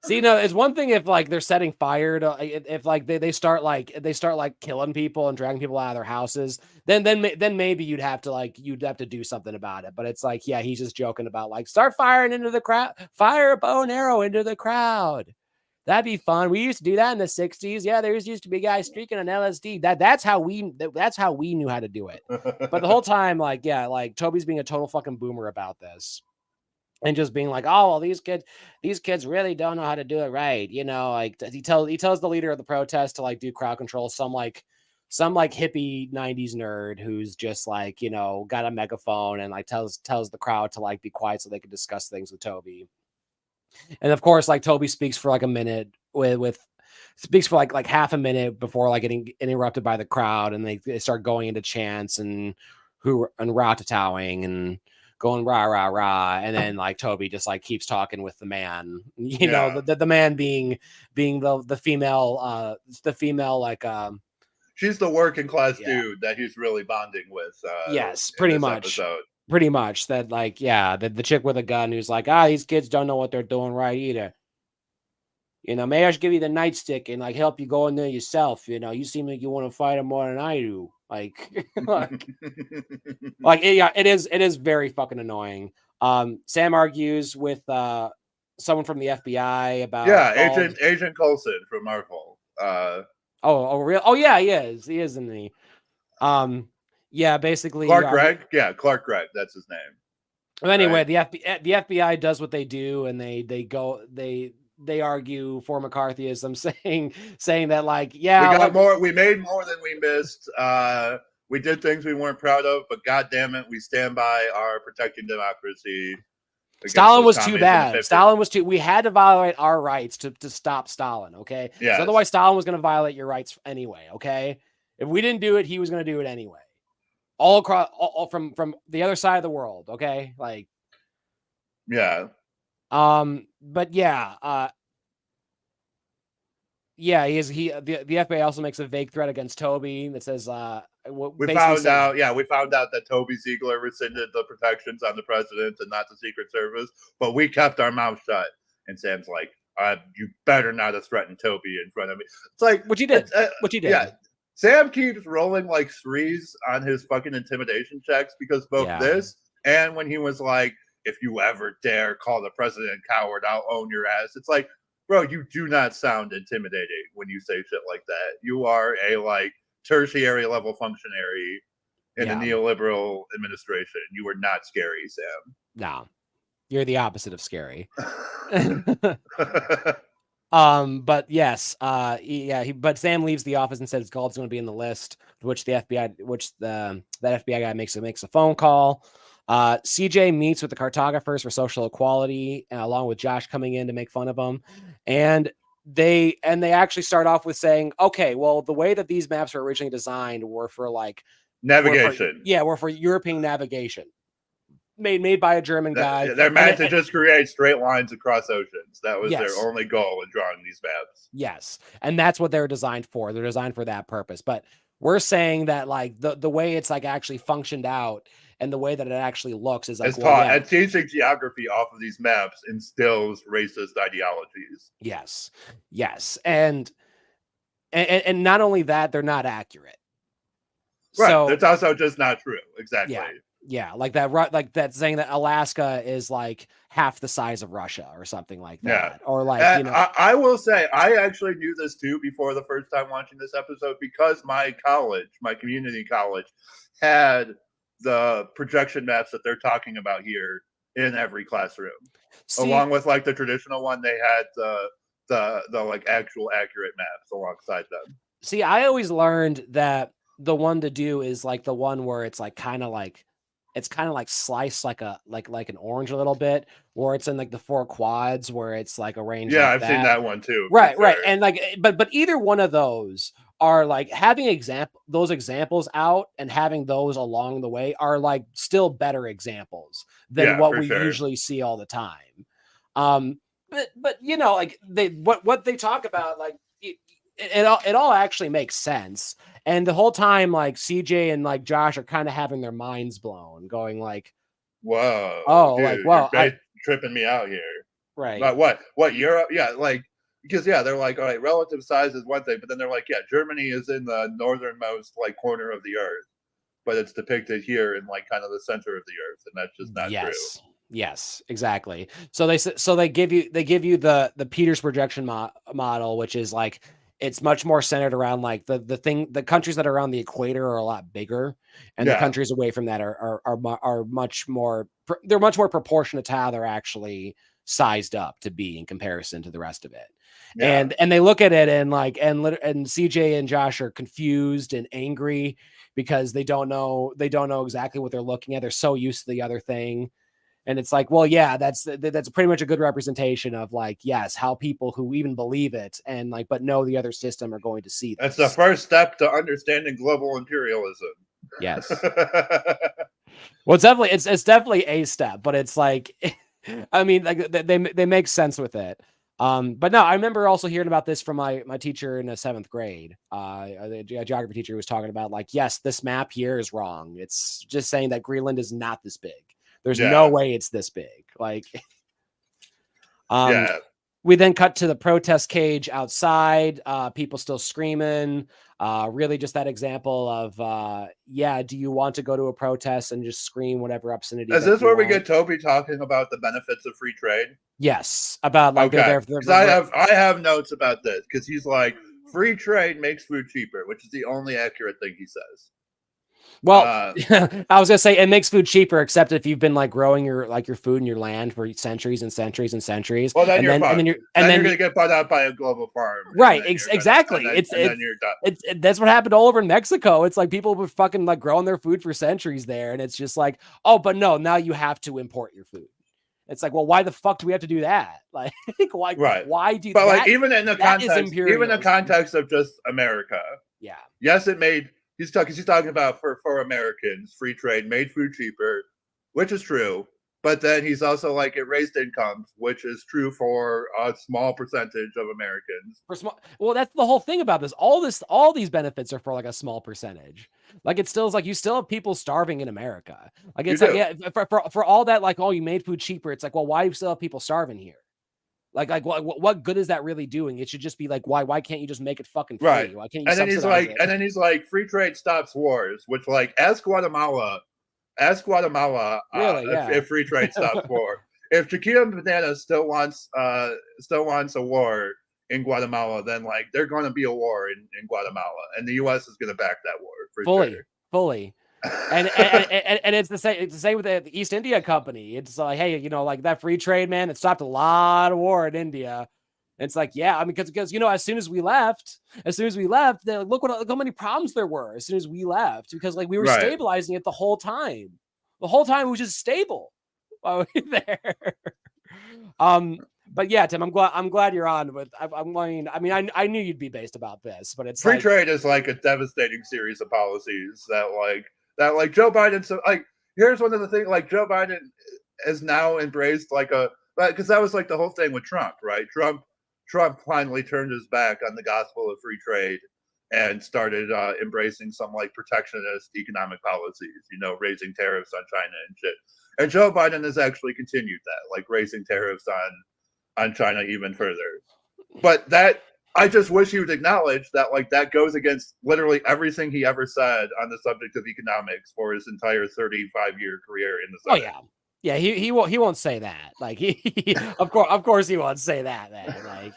See, no, it's one thing if like they're setting fire to, if like they start killing people and dragging people out of their houses, then maybe you'd have to do something about it. But it's like, yeah, he's just joking about like start firing into the crowd, fire a bow and arrow into the crowd. That'd be fun. We used to do that in the 60s. Yeah, there used to be guys streaking on LSD. That's how we knew how to do it. But the whole time, like, yeah, like Toby's being a total fucking boomer about this. And just being like, oh, well, these kids really don't know how to do it right. You know, like he tells the leader of the protest to like do crowd control. Some hippie 90s nerd who's just like, you know, got a megaphone and like tells the crowd to like be quiet so they can discuss things with Toby. And of course, like Toby speaks for like a minute speaks for like half a minute before like getting interrupted by the crowd, and they start going into chants and rat-tatowing and going rah rah rah, and then like Toby just like keeps talking with the man, you know, the man being the female like she's the working class dude that he's really bonding with. Yes, pretty much. Pretty much that, like, yeah, the chick with a gun who's like, these kids don't know what they're doing right either. You know, maybe I should give you the nightstick and like help you go in there yourself. You know, you seem like you want to fight them more than I do. Like, it is very fucking annoying. Sam argues with someone from the FBI about Agent Coulson from Marvel. Real? Oh yeah, he is, isn't he? Yeah, basically Clark Gregg. Yeah, Clark Gregg. That's his name. Well, anyway, right? the FBI does what they do, and they argue for McCarthyism, saying that like, yeah, we made more than we missed. We did things we weren't proud of, but God damn it, we stand by our protecting democracy. Stalin was too bad. We had to violate our rights to stop Stalin. Okay. Yeah. So otherwise, Stalin was going to violate your rights anyway. Okay. If we didn't do it, he was going to do it anyway. All across, all from the other side of the world. Okay. Like, yeah. But yeah. Yeah, the FBI also makes a vague threat against Toby that says we found out that Toby Ziegler rescinded the protections on the president and not the Secret Service, but we kept our mouth shut. And Sam's like, you better not have threatened Toby in front of me. It's like, what you did. Yeah. Sam keeps rolling like threes on his fucking intimidation checks because both this and when he was like, if you ever dare call the president a coward, I'll own your ass. It's like, bro, you do not sound intimidating when you say shit like that. You are a like tertiary level functionary in the neoliberal administration. You are not scary, Sam. No, you're the opposite of scary. But yes, but Sam leaves the office and says Galt's going to be in the list, which that FBI guy makes a phone call. CJ meets with the cartographers for social equality, along with Josh coming in to make fun of him. And they actually start off with saying, okay, well, the way that these maps were originally designed were for like navigation. Were for European navigation. Made by a German guy. They're meant to just create straight lines across oceans. That was their only goal in drawing these maps. Yes. And that's what they're designed for. They're designed for that purpose. But we're saying that like the way it's like actually functioned out and the way that it actually looks is like, and teaching geography off of these maps instills racist ideologies. Yes. And not only that, they're not accurate. Right. So, it's also just not true. Exactly. Yeah, like that saying that Alaska is like half the size of Russia or something like that. Or like, I will say, I actually knew this too before the first time watching this episode because my community college, had the projection maps that they're talking about here in every classroom. Along with like the traditional one, they had the like actual accurate maps alongside them. See, I always learned that the one to do is like the one where it's like kind of like sliced like an orange a little bit, where it's in like the 4 quads where it's like arranged. Yeah, I've seen that one too. Right. And like, but either one of those are like having those examples out and having those along the way are like still better examples than what we usually see all the time. But like what they talk about, like it all actually makes sense. And the whole time, like CJ and like Josh are kind of having their minds blown, going like, "Whoa, dude, like, well, you're tripping me out here." Right? But what Europe? Yeah, like because they're like, all right, relative size is one thing, but then they're like, Germany is in the northernmost like corner of the earth, but it's depicted here in like kind of the center of the earth, and that's just not true. Yes, exactly. So they give you the Peters projection model, which is like, it's much more centered around like the countries that are around the equator are a lot bigger, and the countries away from that are much more, they're much more proportionate to how they're actually sized up to be in comparison to the rest of it. And they look at it and like, and CJ and Josh are confused and angry because they don't know exactly what they're looking at. They're so used to the other thing. And it's like, well, yeah, that's pretty much a good representation of like, yes, how people who even believe it and like, but know the other system are going to see this. That's the first step to understanding global imperialism. Yes. Well, it's definitely a step, but it's like, I mean, like they make sense with it. But no, I remember also hearing about this from my teacher in the 7th grade. The geography teacher was talking about like, yes, this map here is wrong. It's just saying that Greenland is not this big. There's no way it's this big. Like, we then cut to the protest cage outside. People still screaming. Really just that example of, do you want to go to a protest and just scream whatever obscenity? Is this where we get Toby talking about the benefits of free trade? Yes. About like, I have notes about this because he's like, free trade makes food cheaper, which is the only accurate thing he says. Well, I was gonna say it makes food cheaper, except if you've been like growing your food in your land for centuries and centuries and centuries. Well, then you're gonna get bought out by a global farm, right? Exactly. That's what happened all over in Mexico. It's like people were fucking like growing their food for centuries there, and it's just like, oh, but no, now you have to import your food. It's like, well, why the fuck do we have to do that? Like, why? Right. Why do? But like, even in the context of just America, yes, it made. He's talking about for Americans, free trade made food cheaper, which is true. But then he's also like, it raised incomes, which is true for a small percentage of Americans. Well, that's the whole thing about this. All these benefits are for like a small percentage. Like it still is like you still have people starving in America. Like it's like, for all that, like, oh, you made food cheaper. It's like, well, why do you still have people starving here? Like what good is that really doing? It should just be like, why can't you just make it fucking free? Right. Why can't you? And then he's like, free trade stops wars, which like ask Guatemala really, if free trade stops war. If Chiquita Banana still wants a war in Guatemala, then like there's going to be a war in Guatemala, and the U.S. is going to back that war for fully. And it's the same with the East India Company. It's like, hey, like that free trade, man, it stopped a lot of war in India. It's like, yeah, I mean, because as soon as we left, look how many problems there were as soon as we left, because like we were stabilizing it the whole time. The whole time it was just stable while we were there. But yeah, Tim, I'm glad you're on with. I knew you'd be based about this, but it's free like, trade is like a devastating series of policies that Joe Biden. So like, here's one of the things, like Joe Biden has now embraced because that was like the whole thing with Trump, right? Trump finally turned his back on the gospel of free trade and started embracing some like protectionist economic policies, raising tariffs on China and shit. And Joe Biden has actually continued that, like raising tariffs on China even further. But that, I just wish he would acknowledge that like that goes against literally everything he ever said on the subject of economics for his entire 35-year career in the Senate. oh yeah, he won't say that. Like he of course he won't say that, man. Like,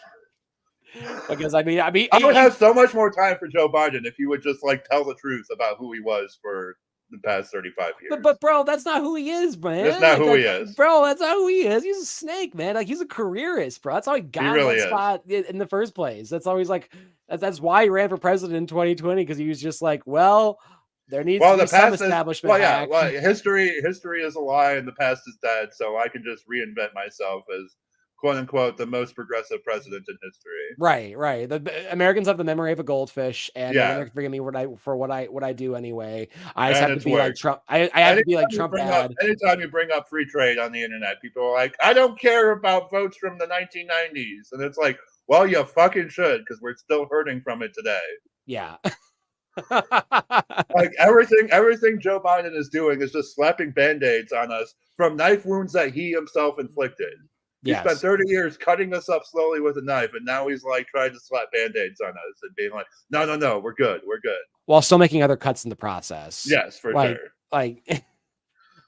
because I would have so much more time for Joe Biden if he would just like tell the truth about who he was for the past 35 years. But bro, that's not who he is, man. That's not who he is. Bro, that's not who he is. He's a snake, man. Like, he's a careerist, bro. That's how he got that spot in the first place. That's always like, that's why he ran for president in 2020, because he was just like, well, there needs to be some establishment. History is a lie and the past is dead, so I can just reinvent myself as quote unquote the most progressive president in history. Right. The Americans have the memory of a goldfish, and they're gonna forgive me for what I do anyway. I just have to be like Trump. I have to be like Trump bad. Anytime you bring up free trade on the internet, people are like, I don't care about votes from the 1990s. And it's like, well, you fucking should, because we're still hurting from it today. Yeah. Like everything Joe Biden is doing is just slapping band-aids on us from knife wounds that he himself inflicted. He spent 30 years cutting us up slowly with a knife, and now he's like trying to slap band-aids on us and being like, no, we're good. While still making other cuts in the process. Yes, for sure. Like,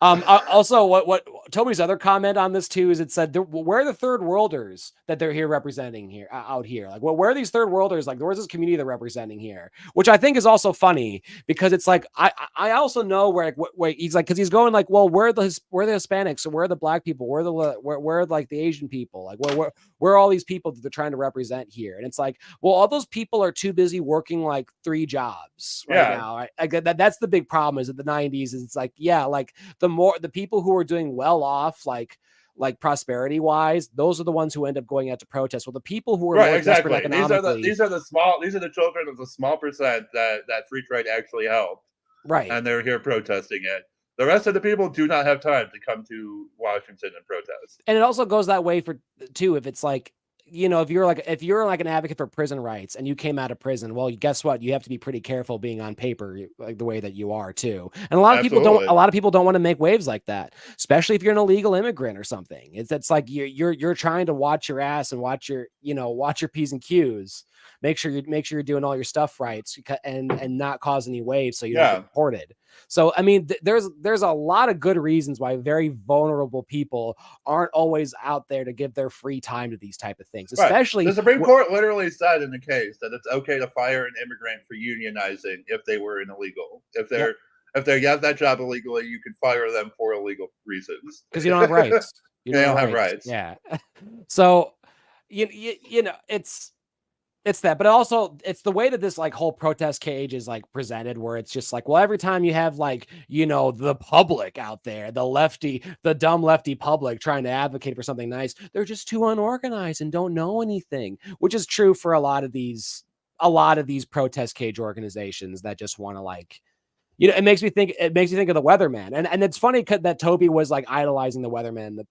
also, what Toby's other comment on this too is it said, where are the third worlders that they're here representing here out here? Like, where are these third worlders? Like, where's this community they're representing here? Which I think is also funny, because it's like, I also know where he's like, because he's going like, well, where are the Hispanics, or where are the Black people, where are like the Asian people, like where are all these people that they're trying to represent here? And it's like, well, all those people are too busy working like 3 jobs now. Right? That's the big problem is at the 90s is it's like, yeah, like the people who are doing well off, like prosperity wise, those are the ones who end up going out to protest. Well, the people who are more desperate economically, these are the children of the small percent that free trade actually helped. Right. And they're here protesting it. The rest of the people do not have time to come to Washington and protest. And it also goes that way too, if it's like, if you're like an advocate for prison rights and you came out of prison, well, guess what? You have to be pretty careful being on paper, like the way that you are too. And a lot of people don't want to make waves like that, especially if you're an illegal immigrant or something. It's like you're trying to watch your ass and watch your P's and Q's. Make sure you're doing all your stuff right, and not cause any waves so you don't get deported. So I mean, there's a lot of good reasons why very vulnerable people aren't always out there to give their free time to these type of things. Especially the Supreme Court literally said in the case that it's okay to fire an immigrant for unionizing if they were an illegal. If they have that job illegally, you can fire them for illegal reasons because you don't have rights. They don't have rights. Yeah. So it's that, but also it's the way that this like whole protest cage is like presented, where it's just like, well, every time you have like, the public out there, the dumb lefty public trying to advocate for something nice, they're just too unorganized and don't know anything, which is true for a lot of these protest cage organizations that just want to like, it makes me think of the weatherman. And it's funny that Toby was like idolizing the weatherman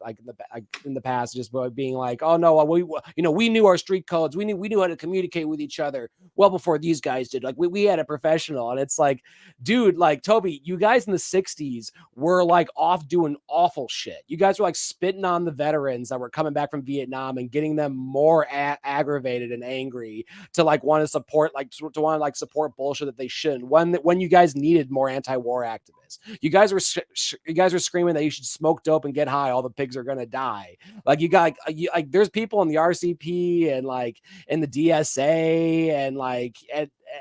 in the past, just being like, oh no, we knew our street codes. We knew how to communicate with each other well before these guys did. Like we had a professional. And it's like, dude, like Toby, you guys in the 60s were like off doing awful shit. You guys were like spitting on the veterans that were coming back from Vietnam and getting them more aggravated and angry to like want to support support bullshit that they shouldn't. When you guys needed more anti-war activists, you guys were screaming that you should smoke dope and get high. All the pigs are gonna die. Like you got like there's people in the RCP and like in the DSA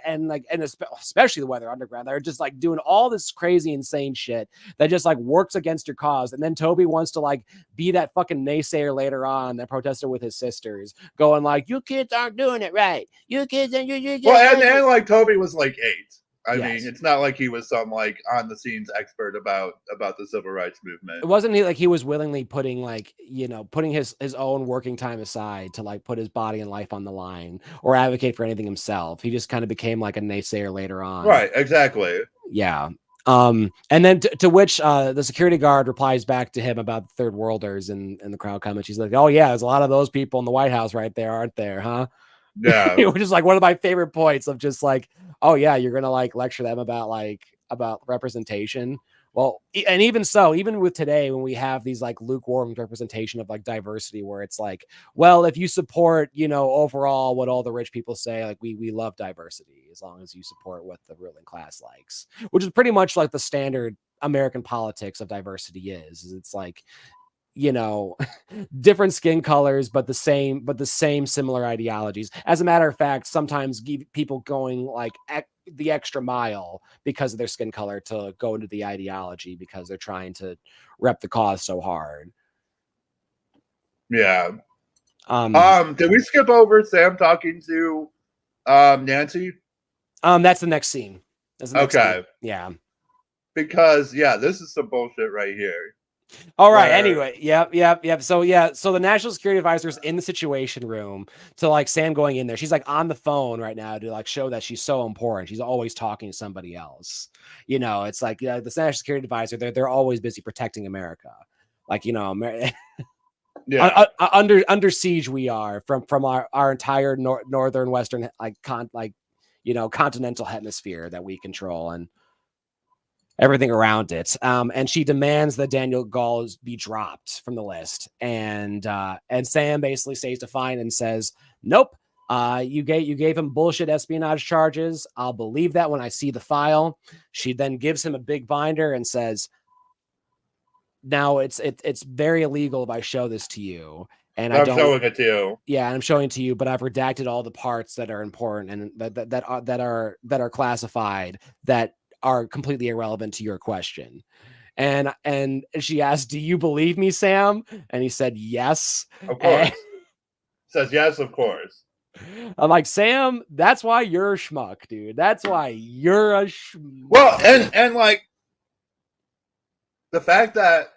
and especially the Weather Underground that are just like doing all this crazy insane shit that just like works against your cause. And then Toby wants to like be that fucking naysayer later on that protested with his sisters, going like, you kids aren't doing it right. You kids and you well, and like Toby was like 8. I Yes. mean, it's not like he was some like on the scenes expert about the civil rights movement. It wasn't he like he was willingly putting like, putting his own working time aside to like put his body and life on the line or advocate for anything himself. He just kind of became like a naysayer later on. Right, exactly. Yeah. And then to which the security guard replies back to him about the third worlders in the crowd comment. She's like, "Oh yeah, there's a lot of those people in the White House right there, aren't there, huh?" Yeah. Which is like one of my favorite points of just like, oh yeah, you're gonna like lecture them about representation. Well, and even so, even with today, when we have these like lukewarm representation of like diversity, where it's like, well, if you support, overall what all the rich people say, like we love diversity as long as you support what the ruling class likes, which is pretty much like the standard American politics of diversity is it's like, different skin colors, but the same similar ideologies. As a matter of fact, sometimes people going like the extra mile because of their skin color to go into the ideology because they're trying to rep the cause so hard. Yeah. Did we skip over Sam talking to Nancy? That's the next scene. Okay. Scene. Yeah. Because this is some bullshit right here. All right. Anyway, yep. So the national security advisor is in the situation room to like Sam going in there. She's like on the phone right now to like show that she's so important. She's always talking to somebody else. It's like the national security advisor. They're always busy protecting America. Like under siege we are from our entire northern western continental hemisphere that we control and everything around it. And she demands that Daniel Gauls be dropped from the list. And Sam basically stays defiant and says, nope, you gave him bullshit espionage charges. I'll believe that when I see the file. She then gives him a big binder and says, now it's very illegal if I show this to you. And I'm showing it to you. Yeah, I'm showing it to you, but I've redacted all the parts that are important and that are classified that are completely irrelevant to your question. And she asked, "Do you believe me, Sam?" And he said, "Yes." Of course. Says yes, of course. I'm like, Sam, that's why you're a schmuck, dude. That's why you're a schmuck. Well, and like the fact that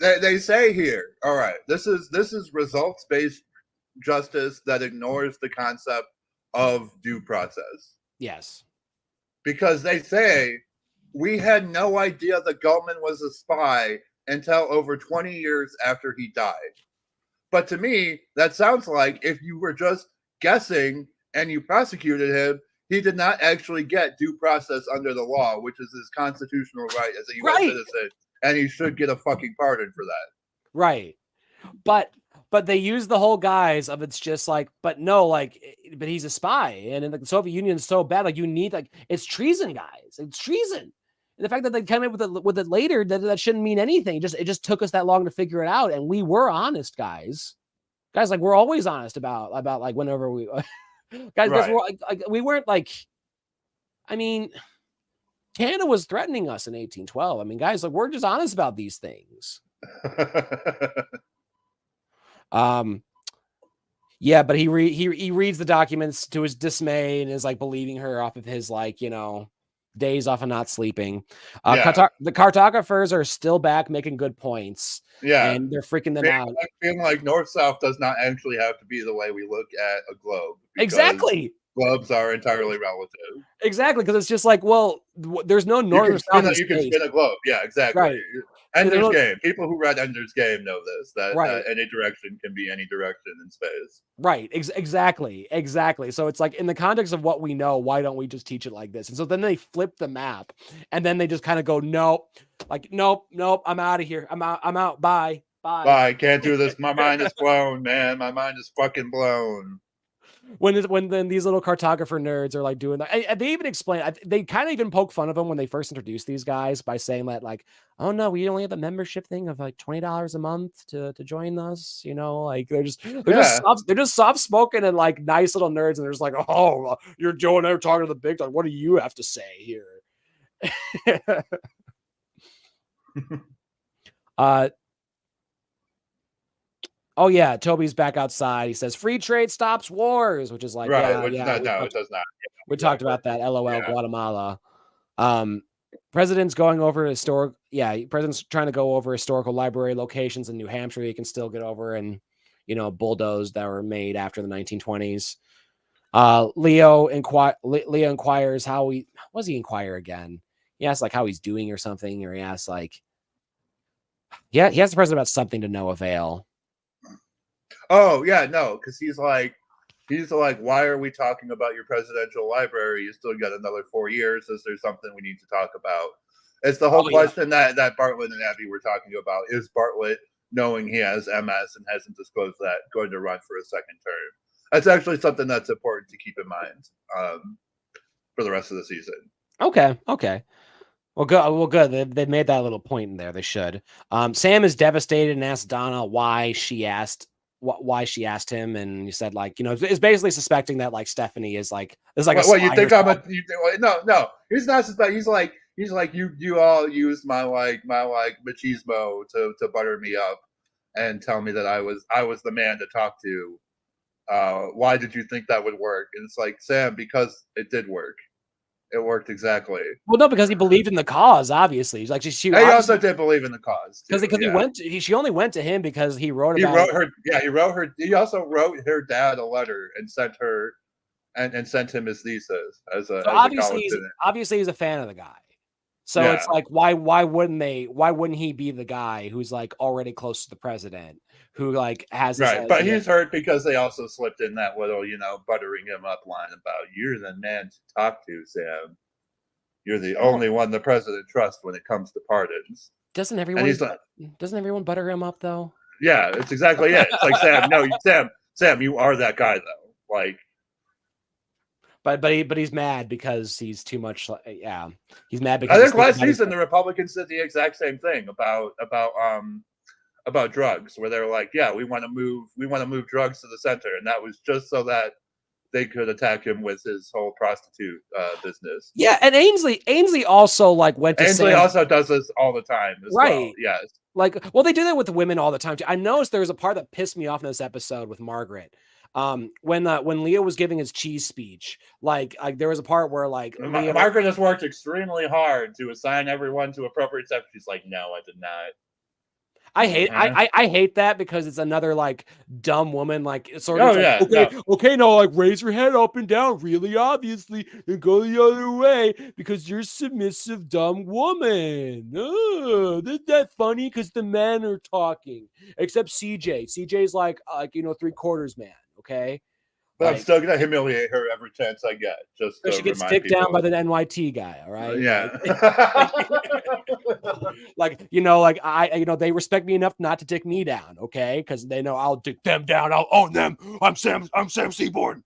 they say here, all right, this is results-based justice that ignores the concept of due process. Yes. Because they say we had no idea the Gutman was a spy until over 20 years after he died. But to me, that sounds like if you were just guessing and you prosecuted him, he did not actually get due process under the law, which is his constitutional right as a U.S. citizen, and he should get a fucking pardon for that. Right. But they use the whole guise of it's just like, but he's a spy, and in the Soviet Union is so bad, like you need it's treason, guys. It's treason. And the fact that they came in with it later, that shouldn't mean anything. It just took us that long to figure it out, and we were honest, guys. Guys, like we're always honest about like whenever we guys, right. We weren't like, I mean, Canada was threatening us in 1812. I mean, guys, like we're just honest about these things. Yeah, but he reads the documents to his dismay and is like believing her off of his days off of not sleeping. The cartographers are still back making good points. Yeah, and they're freaking them out. Feeling like North-South does not actually have to be the way we look at a globe. Exactly. Globes are entirely relative. Exactly, because it's just like, well, there's no north or south. You can spin a globe. Yeah, exactly. Right. Ender's Game. People who read Ender's Game know this, that any direction can be any direction in space. Right. Exactly. So it's like, in the context of what we know, why don't we just teach it like this? And so then they flip the map, and then they just kind of go, nope, I'm out of here. I'm out. Bye. Can't do this. My mind is blown, man. My mind is fucking blown. When then these little cartographer nerds are like doing that, they even explain, they kind of even poke fun of them when they first introduced these guys by saying that like, oh no, we only have a membership thing of like $20 a month to join us, like they're just soft spoken and like nice little nerds, and they're just like, oh, you're Joe and I are talking to the big dog. What do you have to say here? Oh yeah, Toby's back outside. He says, "Free trade stops wars," which is like, right. No, it does not. We talked about that. LOL, Guatemala. President's going over president's trying to go over historical library locations in New Hampshire you can still get over and, bulldoze that were made after the 1920s. Leo inquires how he inquire again? He asks like how he's doing or something, or he asks like, he asked the president about something to no avail. Oh yeah, no, because he's like, why are we talking about your presidential library? You still got another 4 years. Is there something we need to talk about? It's the whole question that Bartlett and Abby were talking about. Is Bartlett, knowing he has MS and hasn't disclosed that, going to run for a second term? That's actually something that's important to keep in mind for the rest of the season. Okay. Well, good. They made that little point in there. They should. Sam is devastated and asks Donna why she asked him, and he said like, it's basically suspecting that like Stephanie is like what you think I'm no, he's not suspect. He's like you all used my machismo to butter me up and tell me that I was the man to talk to. Why did you think that would work? And it's like, Sam, because it did work. It worked exactly. Well, no, because he believed in the cause. Obviously, he's like he also did believe in the cause because she only went to him because he wrote. He wrote her. Yeah, he wrote her. He also wrote her dad a letter and sent her, and sent him his thesis as a. Obviously, he's a fan of the guy. So it's like, why wouldn't he be the guy who's like already close to the president, who like has this right? But he's hurt because they also slipped in that little, buttering him up line about, you're the man to talk to, Sam. You're the only one the president trusts when it comes to pardons. Doesn't everyone butter him up though? Yeah, it's exactly it. It's like, Sam, you are that guy though. Like. But he's mad because he's too much. He's mad because I think last season the Republicans did the exact same thing about drugs, where they're like, yeah, we want to move drugs to the center, and that was just so that they could attack him with his whole prostitute business. Yeah, and Ainsley also like went to Ainsley also does this all the time as well. Yes. Like, well, they do that with the women all the time too. I noticed there was a part that pissed me off in this episode with Margaret. When Leo was giving his cheese speech, like there was a part where like Margaret has worked extremely hard to assign everyone to appropriate steps. She's like, no, I did not. I hate that because it's another like dumb woman like sort of okay, now like raise your head up and down really obviously and go the other way because you're a submissive dumb woman. Isn't that funny? Because the men are talking, except CJ's like 3/4 man. Okay, but I'm still gonna humiliate her every chance I get. Just so she gets dicked down by the NYT guy. All right. Yeah. They respect me enough not to dick me down. Okay, because they know I'll dick them down. I'll own them. I'm Sam Seaborn.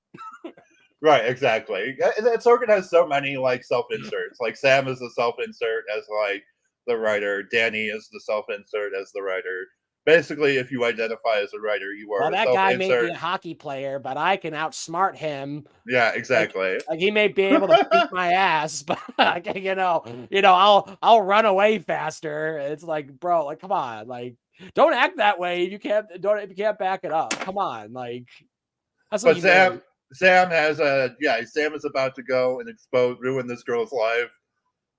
Right. Exactly. Sorkin has so many like self-inserts. Like Sam is the self-insert as like the writer. Danny is the self-insert as the writer. Basically, if you identify as a writer, you are. Well, that guy may be a hockey player, but I can outsmart him. Yeah, exactly. Like he may be able to beat my ass, but I'll run away faster. It's like, bro, like, come on, like, don't act that way. If you can't back it up. Come on, like. That's what Sam is about to go and ruin this girl's life.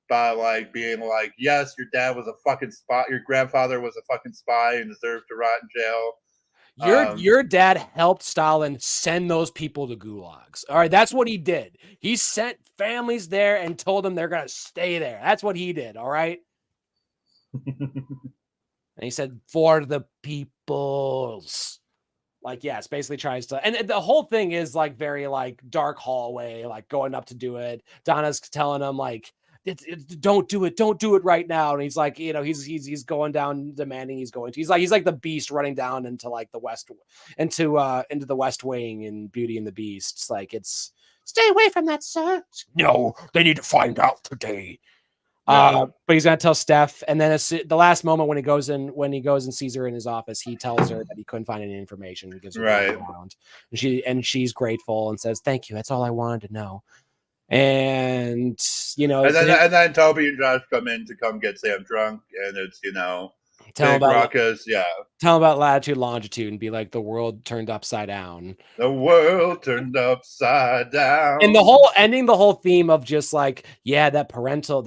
By like being like, yes, your dad was a fucking spy, your grandfather was a fucking spy and deserves to rot in jail. Your dad helped Stalin send those people to gulags. All right, that's what he did. He sent families there and told them they're gonna stay there. That's what he did. All right. And he said, for the peoples. Like, yes, basically tries to, and the whole thing is like very like dark hallway, like going up to do it. Donna's telling him like, don't do it right now. And he's like, he's going down, demanding he's going to. He's like the Beast running down into like the West, into the West Wing in Beauty and the Beast. It's like, it's stay away from that, sir. No, they need to find out today. But he's gonna tell Steph, and then the last moment when he goes and sees her in his office, he tells her that he couldn't find any information. He gives her around, and she's grateful and says, "Thank you. That's all I wanted to know." And and then Toby and Josh come in to come get Sam drunk, and it's Tell big them about raucous, yeah. tell them about latitude, longitude, and be like, the world turned upside down. The world turned upside down. And the whole ending, the whole theme of just like, yeah, that parental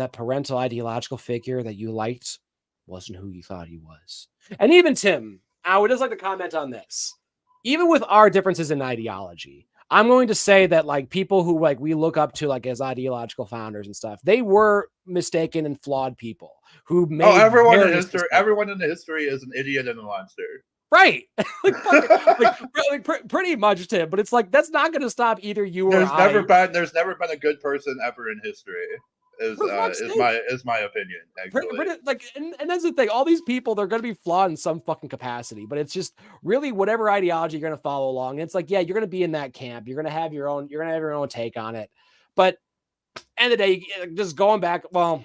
ideological figure that you liked wasn't who you thought he was. And even Tim, I would just like to comment on this. Even with our differences in ideology, I'm going to say that like people who like we look up to like as ideological founders and stuff, they were mistaken and flawed people who made everyone in various history, mistakes. everyone in history is an idiot and a monster. Right. Pretty much, Tim. But it's like that's not going to stop either you or I. There's never been a good person ever in history. Is my opinion, actually. And that's the thing. All these people, they're going to be flawed in some fucking capacity, but it's just really whatever ideology you're going to follow along. And it's like, yeah, you're going to be in that camp. You're going to have your own take on it. But end of the day, just going back and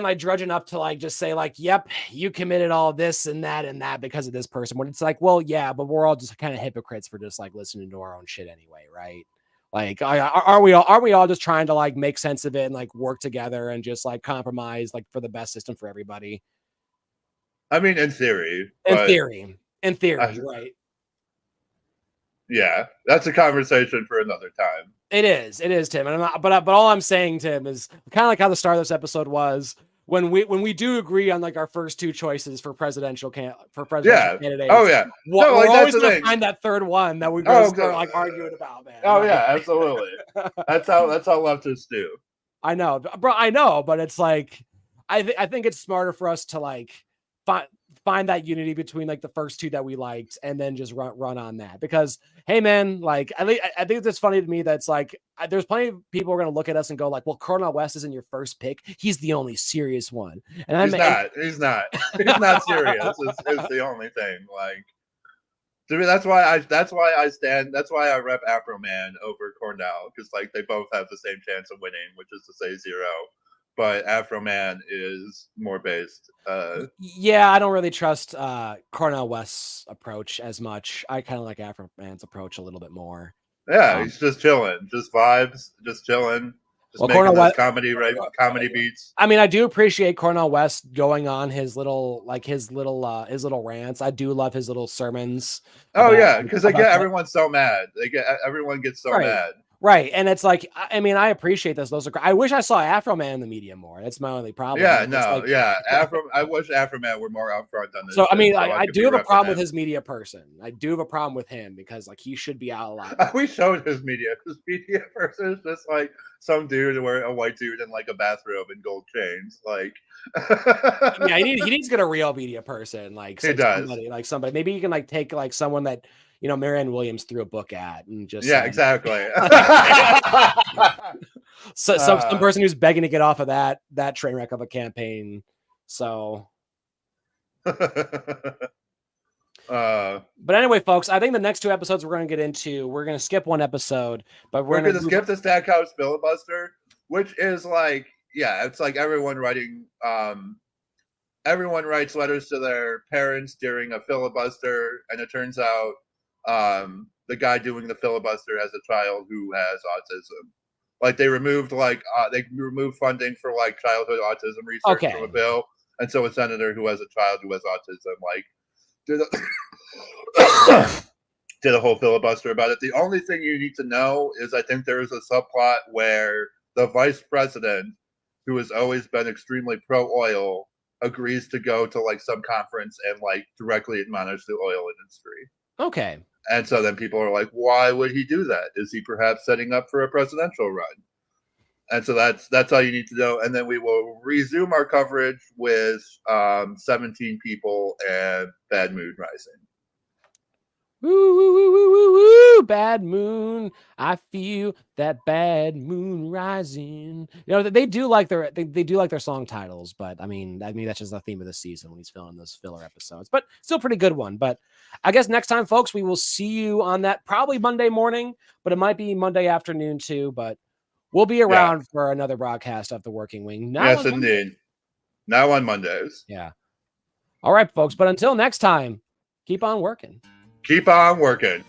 like drudging up to like just say like, yep, you committed all this and that because of this person. When it's like, well, yeah, but we're all just kind of hypocrites for just like listening to our own shit anyway, right? Like, are we all just trying to like make sense of it and like work together and just like compromise like for the best system for everybody? I mean, in theory, right? Yeah, that's a conversation for another time. It is, Tim. And but all I'm saying, Tim, is kind of like how the start of this episode was. When we do agree on like our first two choices for presidential candidates. Oh yeah. We're always gonna find that third one that we're gonna start like arguing about, man. Oh yeah, absolutely. That's how leftists do. I know, bro. I know, but it's like I think it's smarter for us to like find that unity between like the first two that we liked and then just run on that. Because hey man, like I think it's funny to me that's like there's plenty of people who are gonna look at us and go like, well, Cornel West isn't your first pick, he's the only serious one. And he's not serious. It's the only thing. Like to me, that's why I rep Afro Man over Cornell, because like they both have the same chance of winning, which is to say 0. But Afro Man is more based. Yeah, I don't really trust Cornel West's approach as much. I kind of like Afro Man's approach a little bit more. Yeah, he's just chilling, just vibes, just chilling, just making those comedy beats. I mean, I do appreciate Cornel West going on his little rants. I do love his little sermons. Oh yeah, because everyone's so mad. Everyone gets so mad. Right, and it's like, I mean, I appreciate this. Those are great. I wish I saw Afro Man in the media more. That's my only problem. Yeah, I wish Afro Man were more upfront on this. So I mean, I do have a problem with his media person. I do have a problem with him because like he should be out a lot. We showed his media. His media person is just like some dude wearing a white dude in like a bathrobe and gold chains. Like, yeah, he needs to get a real media person. Like he does. Somebody. Maybe you can like take like someone that. You know, Marianne Williams threw a book at and just exactly. So some person who's begging to get off of that train wreck of a campaign. So, but anyway, folks, I think the next two episodes we're going to get into, we're going to skip one episode, but we're going to skip the Stackhouse filibuster, which is like, yeah, it's like everyone writes letters to their parents during a filibuster, and it turns out the guy doing the filibuster has a child who has autism. Like they removed funding for like childhood autism research from a bill, and so a senator who has a child who has autism did a whole filibuster about it. The only thing you need to know is I think there is a subplot where the vice president, who has always been extremely pro-oil, agrees to go to like some conference and like directly admonish the oil industry. Okay. And so then people are like, why would he do that? Is he perhaps setting up for a presidential run? And so that's all you need to know. And then we will resume our coverage with 17 people and Bad Moon Rising. Woo, woo, woo, woo, woo, woo, bad moon. I feel that bad moon rising. You know, they do like their song titles, but I mean that's just the theme of the season when he's filling those filler episodes. But still pretty good one. But I guess next time, folks, we will see you on that probably Monday morning, but it might be Monday afternoon too. But we'll be around for another broadcast of the Working Wing. Yes, indeed. Now on Mondays. Yeah. All right, folks. But until next time, keep on working. Keep on working.